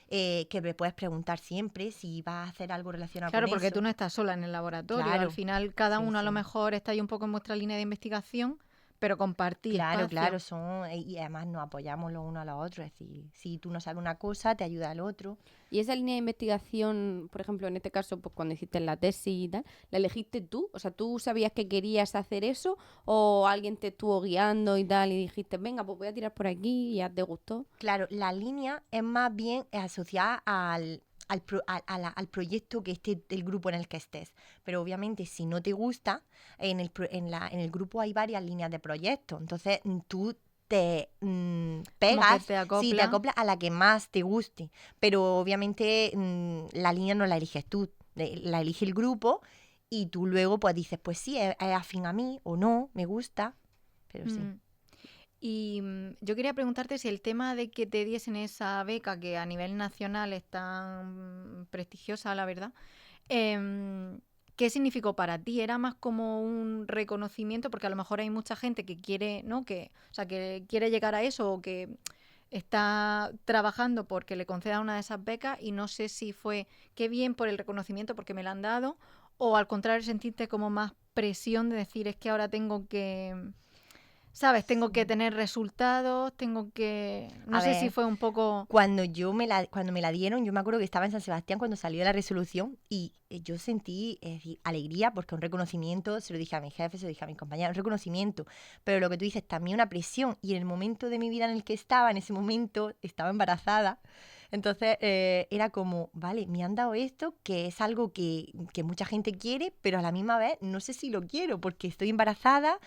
Que me puedes preguntar siempre si vas a hacer algo relacionado Claro, con porque eso. tú no estás sola en el laboratorio. Claro. Al final, cada Sí, uno a lo sí. mejor está ahí un poco en vuestra línea de investigación, pero compartir Claro, espacio. y además nos apoyamos los unos a los otros. Es decir, si tú no sabes una cosa, te ayuda al otro. Y esa línea de investigación, por ejemplo, en este caso, pues cuando hiciste la tesis y tal, ¿la elegiste tú? O sea, ¿tú sabías que querías hacer eso o alguien te estuvo guiando y tal y dijiste, venga, pues voy a tirar por aquí y ya te gustó? Claro, la línea es más bien asociada al proyecto que esté el grupo en el que estés. Pero obviamente si no te gusta, en el grupo hay varias líneas de proyectos. Entonces tú te pegas, te sí, te acopla. acoplas a la que más te guste. Pero obviamente la línea no la eliges tú, la elige el grupo y tú luego pues dices, pues sí, es afín a mí o no, me gusta, pero sí. Y yo quería preguntarte si el tema de que te diesen esa beca, que a nivel nacional es tan prestigiosa, la verdad, ¿qué significó para ti? ¿Era más como un reconocimiento? Porque a lo mejor hay mucha gente que quiere, ¿no? Que quiere llegar a eso o que está trabajando porque le concedan una de esas becas y no sé si fue qué bien por el reconocimiento porque me la han dado o al contrario sentirte como más presión de decir es que ahora tengo que... ¿Sabes? Tengo que tener resultados, tengo que... No sé si fue un poco... Cuando me la dieron, yo me acuerdo que estaba en San Sebastián cuando salió la resolución y yo sentí alegría porque un reconocimiento, se lo dije a mi jefe, se lo dije a mis compañeros, un reconocimiento, pero lo que tú dices, también una presión. Y en el momento de mi vida en el que estaba, en ese momento, estaba embarazada. Entonces era como, vale, me han dado esto, que es algo que mucha gente quiere, pero a la misma vez no sé si lo quiero porque estoy embarazada,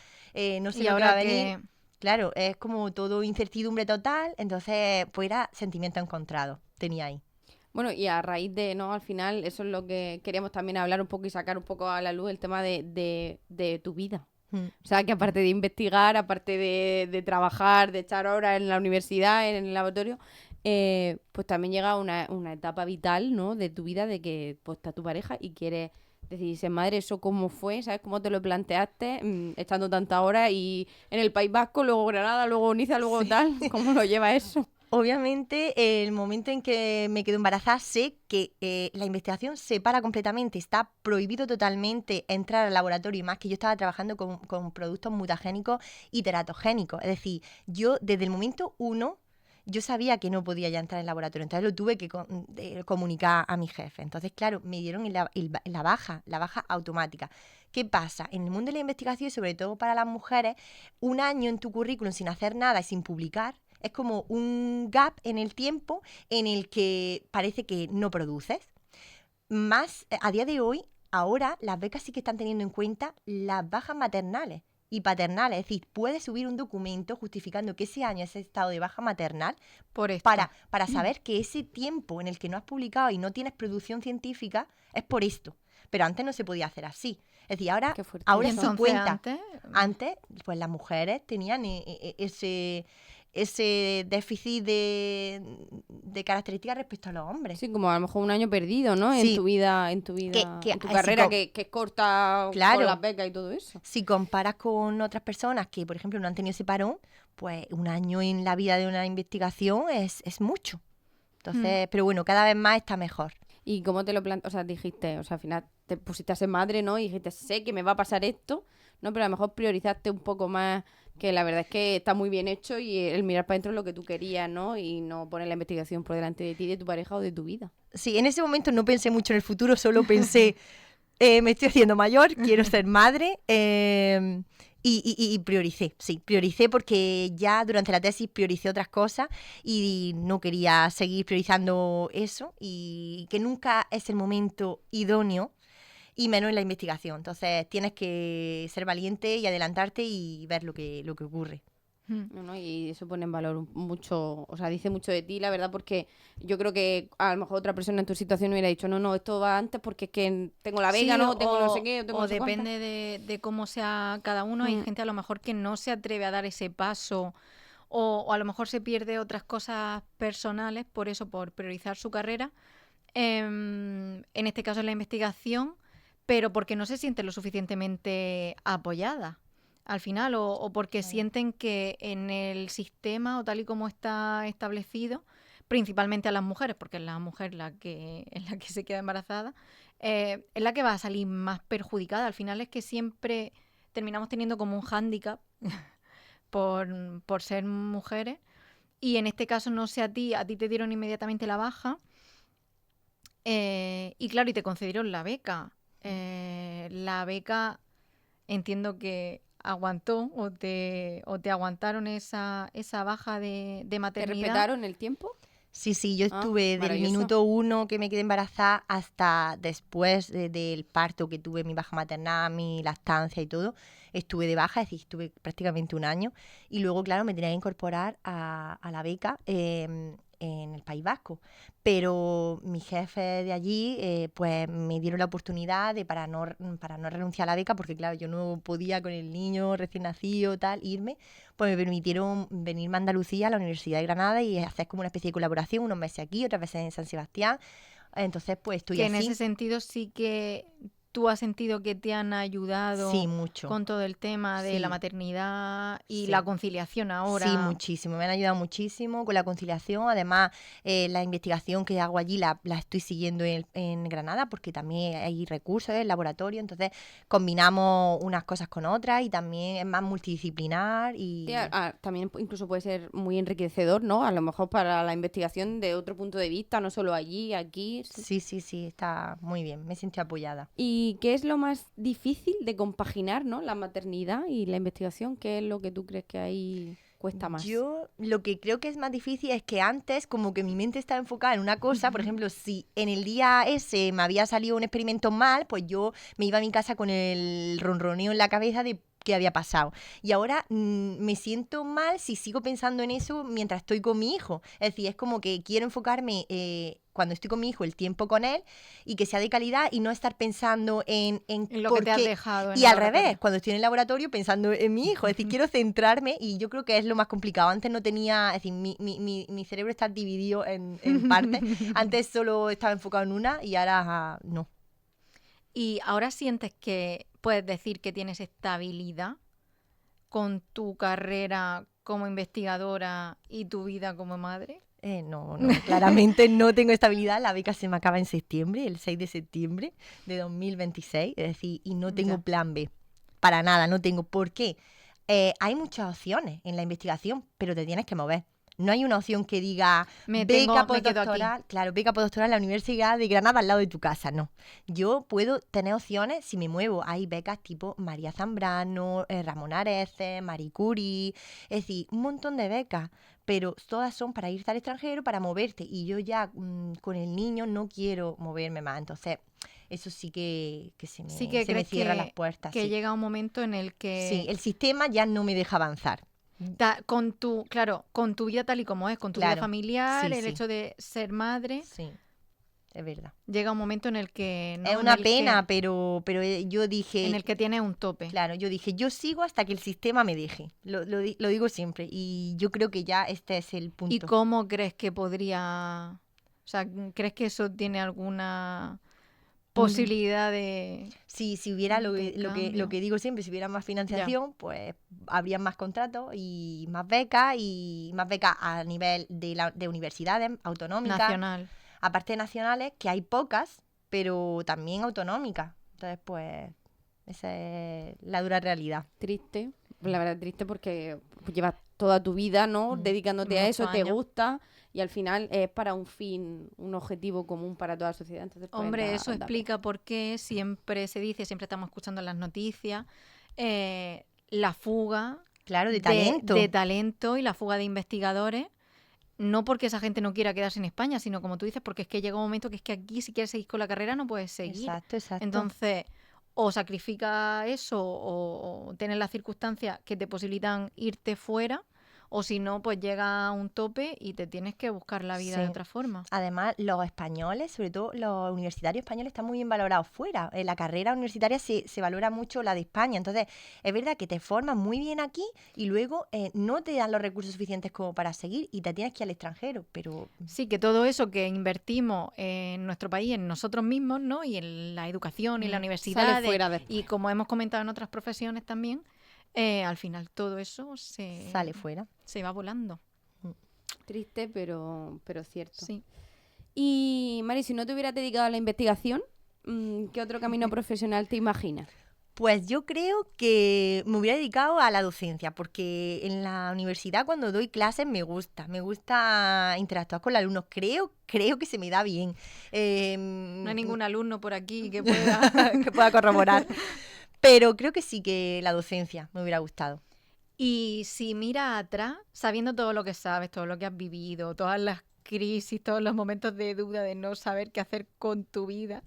no sé Y lo que va a ahora venir. Claro, es como todo incertidumbre total, entonces pues era sentimiento encontrado, tenía ahí. Bueno, y a raíz de, ¿no? Al final, eso es lo que queríamos también hablar un poco y sacar un poco a la luz, el tema de tu vida. O sea, que aparte de investigar, aparte de trabajar, de echar horas en la universidad, en el laboratorio, pues también llega una etapa vital, ¿no? De tu vida, de que pues está tu pareja y quieres decirse, madre, ¿eso cómo fue? ¿Sabes cómo te lo planteaste? Estando tantas horas y en el País Vasco, luego Granada, luego Niza, luego tal. ¿Cómo lo lleva eso? obviamente, el momento en que me quedo embarazada, sé que la investigación se para completamente, está prohibido totalmente entrar al laboratorio, y más que yo estaba trabajando con productos mutagénicos y teratogénicos. Es decir, yo desde el momento uno, yo sabía que no podía ya entrar en el laboratorio, entonces lo tuve que comunicar a mi jefe. Entonces, claro, me dieron la baja automática. ¿Qué pasa? En el mundo de la investigación, y sobre todo para las mujeres, un año en tu currículum sin hacer nada y sin publicar, es como un gap en el tiempo en el que parece que no produces. Más, a día de hoy, ahora las becas sí que están teniendo en cuenta las bajas maternales y paternales. Es decir, puedes subir un documento justificando que ese año has estado de baja maternal Por esto. para saber que ese tiempo en el que no has publicado y no tienes producción científica es por esto. Pero antes no se podía hacer así. Es decir, ahora Qué fuerte Y se eso. entonces cuenta. antes, Antes, pues las mujeres tenían ese déficit de características respecto a los hombres. Sí, como a lo mejor un año perdido, ¿no? Sí. En tu vida, en tu carrera, que es corta con Claro. las becas y todo eso. Si comparas con otras personas que, por ejemplo, no han tenido ese parón, pues un año en la vida de una investigación es mucho. Entonces, pero bueno, cada vez más está mejor. ¿Y cómo te lo planteas? O sea, dijiste, o sea, al final te pusiste a ser madre, ¿no? Y dijiste, sé que me va a pasar esto, ¿no? Pero a lo mejor priorizaste un poco más, que la verdad es que está muy bien hecho y el mirar para adentro es lo que tú querías, ¿no? Y no poner la investigación por delante de ti, de tu pareja o de tu vida. Sí, en ese momento no pensé mucho en el futuro, solo pensé, me estoy haciendo mayor, quiero ser madre. Y prioricé, sí, prioricé porque ya durante la tesis prioricé otras cosas y no quería seguir priorizando eso, y que nunca es el momento idóneo y menos en la investigación. Entonces tienes que ser valiente y adelantarte y ver lo que ocurre. ¿No? Y eso pone en valor mucho, o sea, dice mucho de ti, la verdad, porque yo creo que a lo mejor otra persona en tu situación hubiera dicho, no, esto va antes porque es que tengo la vega, sí, ¿no? Tengo no sé qué, tengo o no sé cuántas. depende de cómo sea cada uno. Hay Mm. gente a lo mejor que no se atreve a dar ese paso o a lo mejor se pierde otras cosas personales por eso, por priorizar su carrera. En este caso en la investigación, pero porque no se siente lo suficientemente apoyada al final o porque sienten que en el sistema o tal y como está establecido, principalmente a las mujeres, porque es la mujer es la que se queda embarazada, es la que va a salir más perjudicada. Al final es que siempre terminamos teniendo como un hándicap por ser mujeres, y en este caso no sé a ti te dieron inmediatamente la baja, y claro, y te concedieron la beca. La beca entiendo que aguantó o te aguantaron esa baja de ¿Te maternidad. respetaron el tiempo? Sí, yo Ah, estuve del maravilloso. minuto 1 que me quedé embarazada hasta después del parto, que tuve mi baja maternal, mi lactancia y todo. Estuve de baja, es decir, estuve prácticamente un año. Y luego, claro, me tenía que incorporar a la beca en el País Vasco. Pero mi jefe de allí, pues me dieron la oportunidad para no renunciar a la beca, porque claro, yo no podía con el niño recién nacido, tal, irme. Pues me permitieron venirme a Andalucía, a la Universidad de Granada, y hacer como una especie de colaboración, unos meses aquí, otras veces en San Sebastián. Entonces, pues estoy Que en así. ese sentido sí que tú has sentido que te han ayudado Sí, mucho. con todo el tema de la Sí. maternidad y Sí. la conciliación ahora. Sí, muchísimo. Me han ayudado muchísimo con la conciliación. Además, la investigación que hago allí la estoy siguiendo en Granada, porque también hay recursos en el laboratorio. Entonces, combinamos unas cosas con otras y también es más multidisciplinar. Y Sí, también incluso puede ser muy enriquecedor, ¿no? A lo mejor para la investigación de otro punto de vista, no solo allí, aquí. sí, está muy bien. Me siento apoyada. ¿Y qué es lo más difícil de compaginar, ¿no? La maternidad y la investigación? ¿Qué es lo que tú crees que ahí cuesta más? Yo lo que creo que es más difícil es que antes como que mi mente estaba enfocada en una cosa. Por ejemplo, si en el día ese me había salido un experimento mal, pues yo me iba a mi casa con el ronroneo en la cabeza de qué había pasado. Y ahora me siento mal si sigo pensando en eso mientras estoy con mi hijo. Es decir, es como que quiero enfocarme cuando estoy con mi hijo, el tiempo con él, y que sea de calidad, y no estar pensando en lo que te has dejado. Y al revés, cuando estoy en el laboratorio pensando en mi hijo. Es decir, quiero centrarme, y yo creo que es lo más complicado. Antes no tenía, es decir, mi cerebro está dividido en partes. Antes solo estaba enfocado en una y ahora no. ¿Y ahora sientes que puedes decir que tienes estabilidad con tu carrera como investigadora y tu vida como madre? No, claramente no tengo estabilidad. La beca se me acaba en septiembre, el 6 de septiembre de 2026, es decir, y no tengo Ya. plan B. Para nada, no tengo. ¿Por qué? Hay muchas opciones en la investigación, pero te tienes que mover. No hay una opción que diga Me beca quedo aquí. postdoctoral, claro, beca postdoctoral en la Universidad de Granada al lado de tu casa, no. Yo puedo tener opciones si me muevo. Hay becas tipo María Zambrano, Ramón Areces, Marie Curie, es decir, un montón de becas, pero todas son para irte al extranjero, para moverte. Y yo ya con el niño no quiero moverme más, entonces eso sí que se Sí me, que se me crees cierran las que, puertas, que sí. llega un momento en el Sí, que el sistema ya no me deja avanzar. claro, con tu vida tal y como es, con tu vida Claro, familiar, sí, el sí, hecho de ser madre, sí, es verdad. llega un momento en el que, Es ¿no? una pena, pero yo En dije, el que tienes un tope. claro, yo dije, yo sigo hasta que el sistema me deje. Lo digo siempre y yo creo que ya este es el ¿Y punto. cómo crees que podría, o sea, crees que eso tiene alguna posibilidad de Sí, si hubiera lo cambio? que digo siempre, si hubiera más Ya, financiación, pues habría más contratos y más becas a nivel de universidades autonómicas, nacional. aparte de nacionales, que hay pocas, pero también autonómicas. Entonces, pues, esa es la dura realidad. Triste, la verdad triste porque llevas toda tu vida, ¿no? Mm. Dedicándote a Muchos eso, te años. gusta y al final es para un fin, un objetivo común para toda la sociedad. Entonces, pues Hombre, da, eso da pena. explica por qué siempre se dice, siempre estamos escuchando en las noticias, la fuga Claro, de de talento. talento y la fuga de investigadores. No porque esa gente no quiera quedarse en España, sino como tú dices, porque es que llega un momento que es que aquí si quieres seguir con la carrera no puedes seguir. Exacto, exacto. Entonces, o sacrifica eso o tienes las circunstancias que te posibilitan irte fuera, o si no, pues llega a un tope y te tienes que buscar la vida de Sí. otra forma. Además, los españoles, sobre todo los universitarios españoles, están muy bien valorados fuera. En la carrera universitaria se valora mucho la de España. Entonces, es verdad que te formas muy bien aquí y luego no te dan los recursos suficientes como para seguir y te tienes que ir al extranjero. Pero Sí, que todo eso que invertimos en nuestro país, en nosotros mismos, ¿no? Y en la educación y la mm, universidad, Sale fuera después. y como hemos comentado en otras profesiones también, al final todo eso sale fuera. se va volando. Triste, pero cierto. Sí. Y Mari, si no te hubieras dedicado a la investigación, ¿qué otro camino profesional te imaginas? Pues yo creo que me hubiera dedicado a la docencia, porque en la universidad cuando doy clases me gusta interactuar con los alumnos, creo que se me da bien. No hay ningún alumno por aquí que pueda. que pueda corroborar. Pero creo que sí que la docencia me hubiera gustado. Y si miras atrás, sabiendo todo lo que sabes, todo lo que has vivido, todas las crisis, todos los momentos de duda, de no saber qué hacer con tu vida,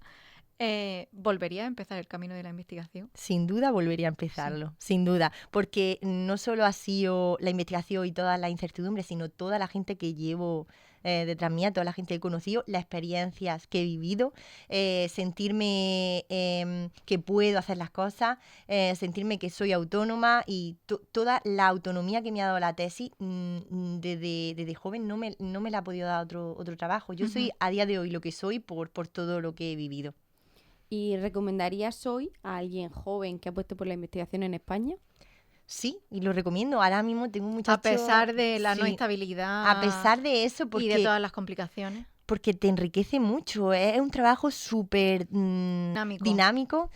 ¿volverías a empezar el camino de la investigación? Sin duda volvería a empezarlo, sin duda, porque no solo ha sido la investigación y toda la incertidumbre, sino toda la gente que llevo detrás mía, toda la gente que he conocido, las experiencias que he vivido, sentirme que puedo hacer las cosas, sentirme que soy autónoma y toda la autonomía que me ha dado la tesis desde joven no me la ha podido dar otro trabajo. Yo soy a día de hoy lo que soy por todo lo que he vivido. ¿Y recomendarías hoy a alguien joven que ha puesto por la investigación en España? Sí, y lo recomiendo. Ahora mismo tengo un muchacho... A pesar de la no Sí, estabilidad a pesar de eso, y de todas las complicaciones. porque te enriquece mucho. Es un trabajo súper dinámico.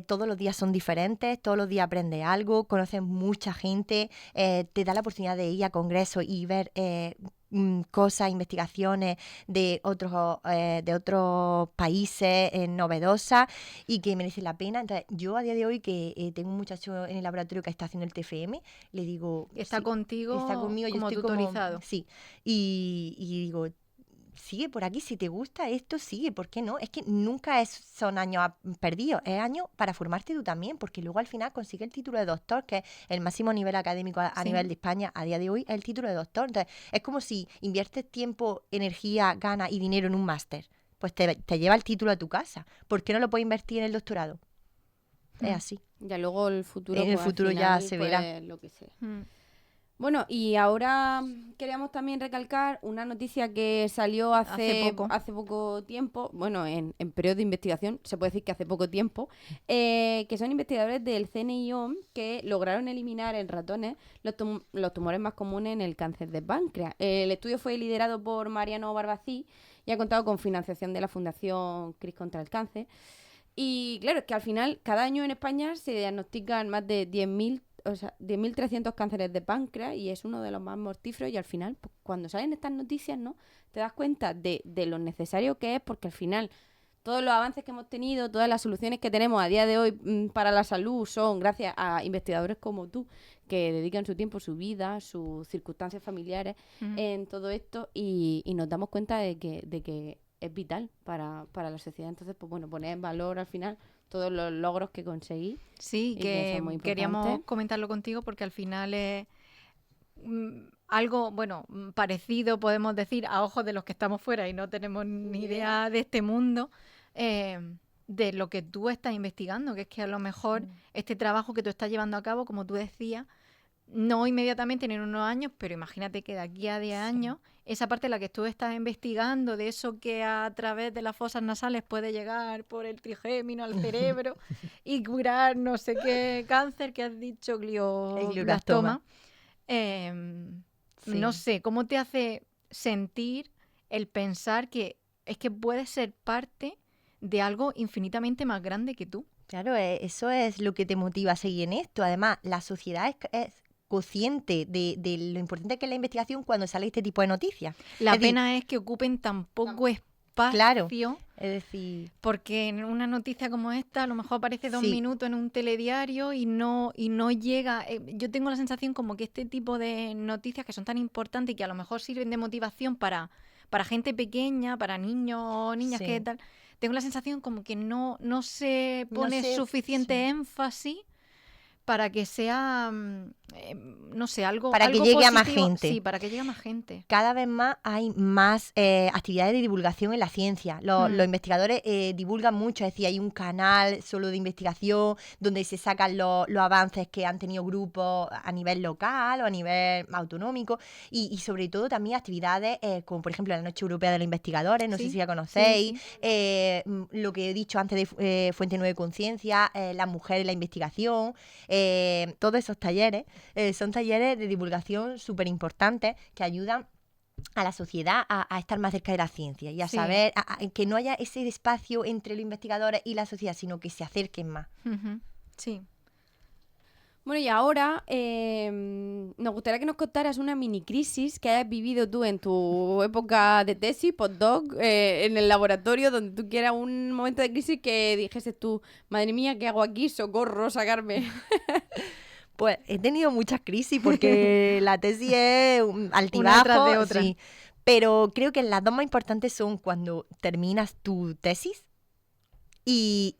Todos los días son diferentes, todos los días aprendes algo, conoces mucha gente, te da la oportunidad de ir a congresos y ver cosas, investigaciones de otros países novedosas y que merecen la pena. Entonces, yo a día de hoy que tengo un muchacho en el laboratorio que está haciendo el TFM, le digo... Está sí, contigo está conmigo, yo como estoy tutorizado. Sí, y digo... Sigue por aquí, si te gusta esto, sigue, ¿por qué no? Es que nunca son años perdidos, es años para formarte tú también, porque luego al final consigues el título de doctor, que es el máximo nivel académico a Sí. nivel de España a día de hoy, es el título de doctor. Entonces, es como si inviertes tiempo, energía, ganas y dinero en un máster, pues te lleva el título a tu casa. ¿Por qué no lo puedes invertir en el doctorado? Es así. Ya luego el futuro, En el pues, al futuro ya final, se pues, verá. lo que sea. Mm. Bueno, y ahora queríamos también recalcar una noticia que salió Hace hace poco. poco tiempo, bueno, en periodo de investigación, se puede decir que hace poco tiempo, que son investigadores del CNIO que lograron eliminar en ratones los tumores más comunes en el cáncer de páncreas. El estudio fue liderado por Mariano Barbací y ha contado con financiación de la Fundación CRIS contra el Cáncer. Y claro, es que al final, cada año en España se diagnostican más de 10.000, o sea, 10.300 cánceres de páncreas y es uno de los más mortíferos. Y al final, pues, cuando salen estas noticias, ¿no? Te das cuenta de lo necesario que es, porque al final todos los avances que hemos tenido, todas las soluciones que tenemos a día de hoy para la salud son gracias a investigadores como tú, que dedican su tiempo, su vida, sus circunstancias familiares Ujú. en todo esto y nos damos cuenta de que es vital para la sociedad. Entonces, pues bueno, poner en valor al final todos los logros que conseguí Sí, y que son que muy importantes. queríamos comentarlo contigo porque al final es algo, bueno, parecido podemos decir a ojos de los que estamos fuera y no tenemos ni idea de este mundo, eh, de lo que tú estás investigando, que es que a lo mejor este trabajo que tú estás llevando a cabo, como tú decías, no inmediatamente en unos años, pero imagínate que de aquí a 10 Sí. años, esa parte en la que tú estás investigando, de eso que a través de las fosas nasales puede llegar por el trigémino al cerebro y curar no sé qué cáncer que has dicho, El glioblastoma. glioblastoma, no Sí. sé, ¿cómo te hace sentir el pensar que es que puedes ser parte de algo infinitamente más grande que tú? Claro, eso es lo que te motiva a seguir en esto. Además, la sociedad es consciente de lo importante que es la investigación cuando sale este tipo de noticias. La Es decir, pena es que ocupen tan poco claro, espacio. es decir, Porque en una noticia como esta a lo mejor aparece 2 minutos en un telediario y no llega. Yo tengo la sensación como que este tipo de noticias que son tan importantes y que a lo mejor sirven de motivación para gente pequeña, para niños o niñas que sí. tal, tengo la sensación como que no se No pone sé, suficiente sí. énfasis para que sea, no sé, Para que algo llegue a más positivo. gente. Sí, para que llegue a más gente. Cada vez más hay más actividades de divulgación en la ciencia. Los Mm, investigadores divulgan mucho, es decir, hay un canal solo de investigación donde se sacan los avances que han tenido grupos a nivel local o a nivel autonómico y sobre todo también actividades como por ejemplo la Noche Europea de los Investigadores, no sé si sí, la sí, conocéis, sí. lo que he dicho antes de Fuente 9 Conciencia, las mujeres en la investigación, todos esos talleres son talleres de divulgación súper importantes que ayudan a la sociedad a estar más cerca de la ciencia y a Sí. saber que no haya ese espacio entre los investigadores y la sociedad, sino que se acerquen más. Ujú, sí. Bueno, y ahora nos gustaría que nos contaras una mini crisis que hayas vivido tú en tu época de tesis, postdoc, en el laboratorio, donde tú quieras un momento de crisis que dijese tú, madre mía, ¿qué hago aquí? Socorro, sacarme. Pues he tenido muchas crisis porque la tesis es un Una detrás altibajo, de otra. sí, pero creo que las dos más importantes son cuando terminas tu tesis y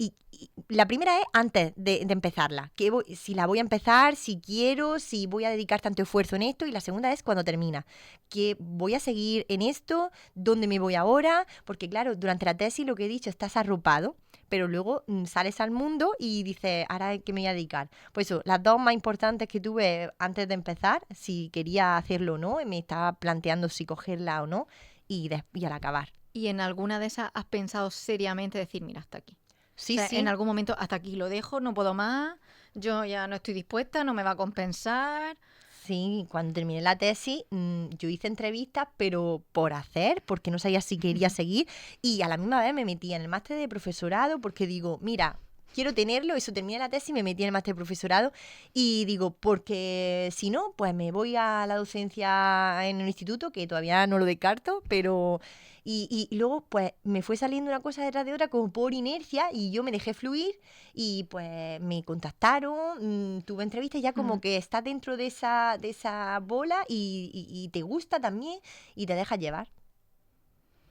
la primera es antes de empezarla, si la voy a empezar, si quiero, si voy a dedicar tanto esfuerzo en esto, y la segunda es cuando termina, que voy a seguir en esto, dónde me voy ahora, porque claro, durante la tesis lo que he dicho, estás arropado, pero luego sales al mundo y dices, ¿ahora qué me voy a dedicar? Pues eso, las dos más importantes que tuve antes de empezar, si quería hacerlo o no, me estaba planteando si cogerla o no, y al acabar. ¿Y en alguna de esas has pensado seriamente decir, mira, hasta aquí? O Sí, sea, en sí. algún momento, hasta aquí lo dejo, no puedo más, yo ya no estoy dispuesta, no me va a compensar. Sí, cuando terminé la tesis, yo hice entrevistas, pero por hacer, porque no sabía si quería seguir, y a la misma vez me metí en el máster de profesorado, porque digo, mira, quiero tenerlo, eso terminé la tesis, me metí en el máster de profesorado, y digo, porque si no, pues me voy a la docencia en un instituto, que todavía no lo descarto, pero... Y luego, pues, me fue saliendo una cosa detrás de otra como por inercia, y yo me dejé fluir, y pues me contactaron, tuve entrevistas, ya como Mm. que estás dentro de esa bola y te gusta también y te dejas llevar.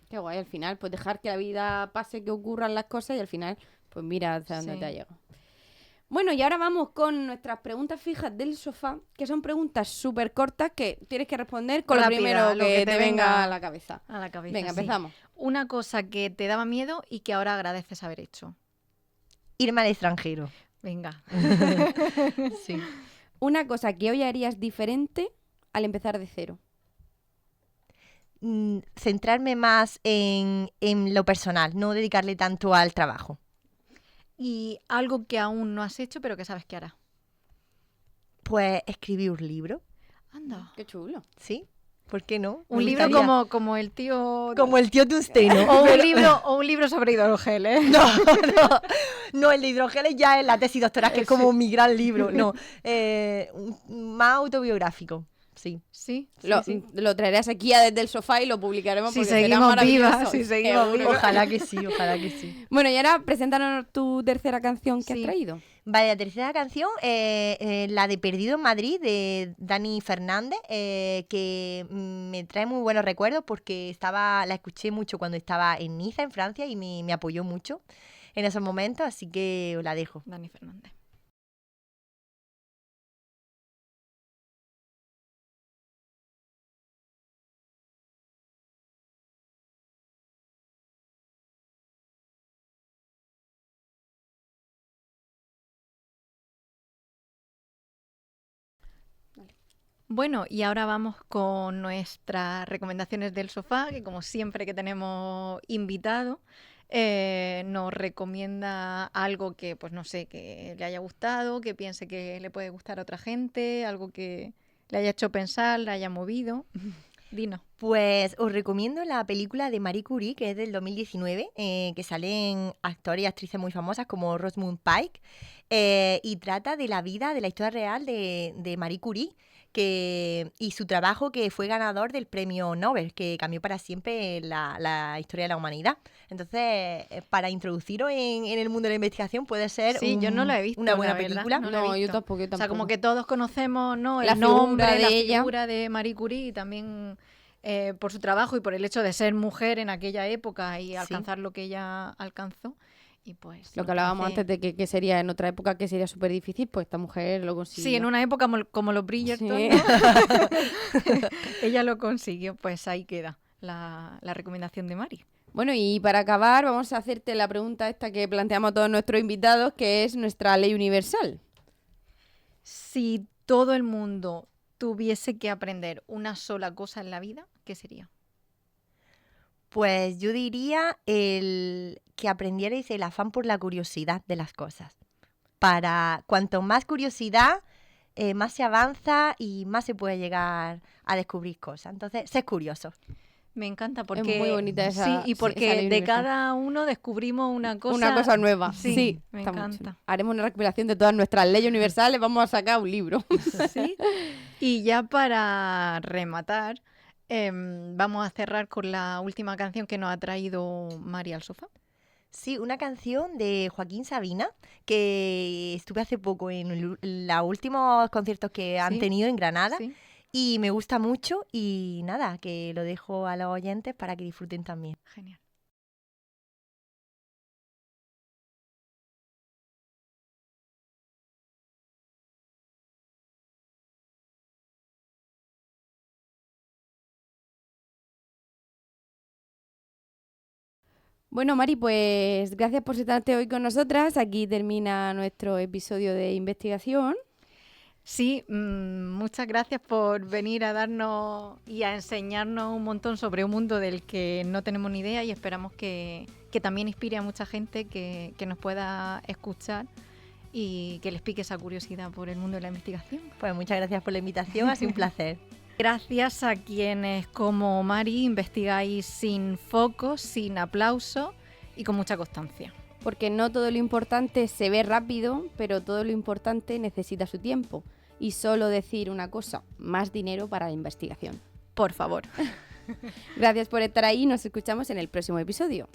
Qué guay, al final, pues dejar que la vida pase, que ocurran las cosas y al final, pues mira hacia dónde te ha Sí. llegado. Bueno, y ahora vamos con nuestras preguntas fijas del sofá, que son preguntas súper cortas que tienes que responder con lo Rápida, primero lo que que te te venga a venga la cabeza. a la cabeza, Venga, sí. empezamos. Una cosa que te daba miedo y que ahora agradeces haber hecho. Irme al extranjero. Venga. Sí. Una cosa que hoy harías diferente al empezar de cero? Centrarme más en lo personal, no dedicarle tanto al trabajo. Y algo que aún no has hecho, pero que sabes que harás. Pues escribir un libro, Anda. Qué chulo. ¿sí? ¿Por qué no? Me Un libro gustaría. como el tío... Como el tío Tusteno. O un libro sobre hidrogeles. No, no, el de hidrogeles ya es la tesis doctoral, que es como mi gran libro. No, más autobiográfico, sí. Sí. Lo traerás aquí desde el sofá y lo publicaremos Si porque será seguimos maravilloso. vivas, si seguimos Seguro. vivas. Ojalá que sí, ojalá que sí. Bueno, y ahora preséntanos tu tercera canción que has Sí. traído. Vale, la tercera canción, la de Perdido en Madrid, de Dani Fernández, que me trae muy buenos recuerdos porque la escuché mucho cuando estaba en Niza, en Francia, y me apoyó mucho en esos momentos, así que os la dejo. Dani Fernández. Bueno, y ahora vamos con nuestras recomendaciones del sofá, que como siempre que tenemos invitado, nos recomienda algo que, pues no sé, que le haya gustado, que piense que le puede gustar a otra gente, algo que le haya hecho pensar, le haya movido. Dinos. Pues os recomiendo la película de Marie Curie, que es del 2019, que salen actores y actrices muy famosas como Rosamund Pike, y trata de la vida, de la historia real de Marie Curie, y su trabajo, que fue ganador del premio Nobel, que cambió para siempre la historia de la humanidad. Entonces, para introduciros en el mundo de la investigación puede ser Sí, yo no la he visto, una buena la verdad, película. no la he No, yo visto. tampoco, yo O sea, tampoco. como que todos conocemos, ¿no? La El nombre, figura de la ella. figura de Marie Curie y también por su trabajo y por el hecho de ser mujer en aquella época y Sí. alcanzar lo que ella alcanzó. Y pues Lo me que hablábamos parece- antes de que sería en otra época que sería súper difícil, pues esta mujer lo consiguió. Sí, en una época como los Bridgerton, Sí. ¿no? Ella lo consiguió, pues ahí queda la recomendación de Mari. Bueno, y para acabar vamos a hacerte la pregunta esta que planteamos a todos nuestros invitados, que es nuestra ley universal. Si todo el mundo tuviese que aprender una sola cosa en la vida, ¿qué sería? Pues yo diría que aprendierais el afán por la curiosidad de las cosas. Para cuanto más curiosidad, más se avanza y más se puede llegar a descubrir cosas. Entonces, sed curiosos. Me encanta porque muy bonita esa- sí, y esa porque ley de universal. cada uno descubrimos una cosa nueva. Sí, me está muy encanta. chulo. Haremos una recopilación de todas nuestras leyes universales, vamos a sacar un libro. Sí. Y ya para rematar, vamos a cerrar con la última canción que nos ha traído Mari al sofá. Sí, una canción de Joaquín Sabina, que estuve hace poco en los últimos conciertos que han Sí. tenido en Granada. Sí. Y me gusta mucho y nada, que lo dejo a los oyentes para que disfruten también. Genial. Bueno, Mari, pues gracias por sentarte hoy con nosotras. Aquí termina nuestro episodio de investigación. Sí, muchas gracias por venir a darnos y a enseñarnos un montón sobre un mundo del que no tenemos ni idea y esperamos que también inspire a mucha gente que nos pueda escuchar y que les pique esa curiosidad por el mundo de la investigación. Pues muchas gracias por la invitación, ha sido un placer. Gracias a quienes como Mari investigáis sin foco, sin aplauso y con mucha constancia. Porque no todo lo importante se ve rápido, pero todo lo importante necesita su tiempo. Y solo decir una cosa, más dinero para la investigación. Por favor. Gracias por estar ahí, nos escuchamos en el próximo episodio.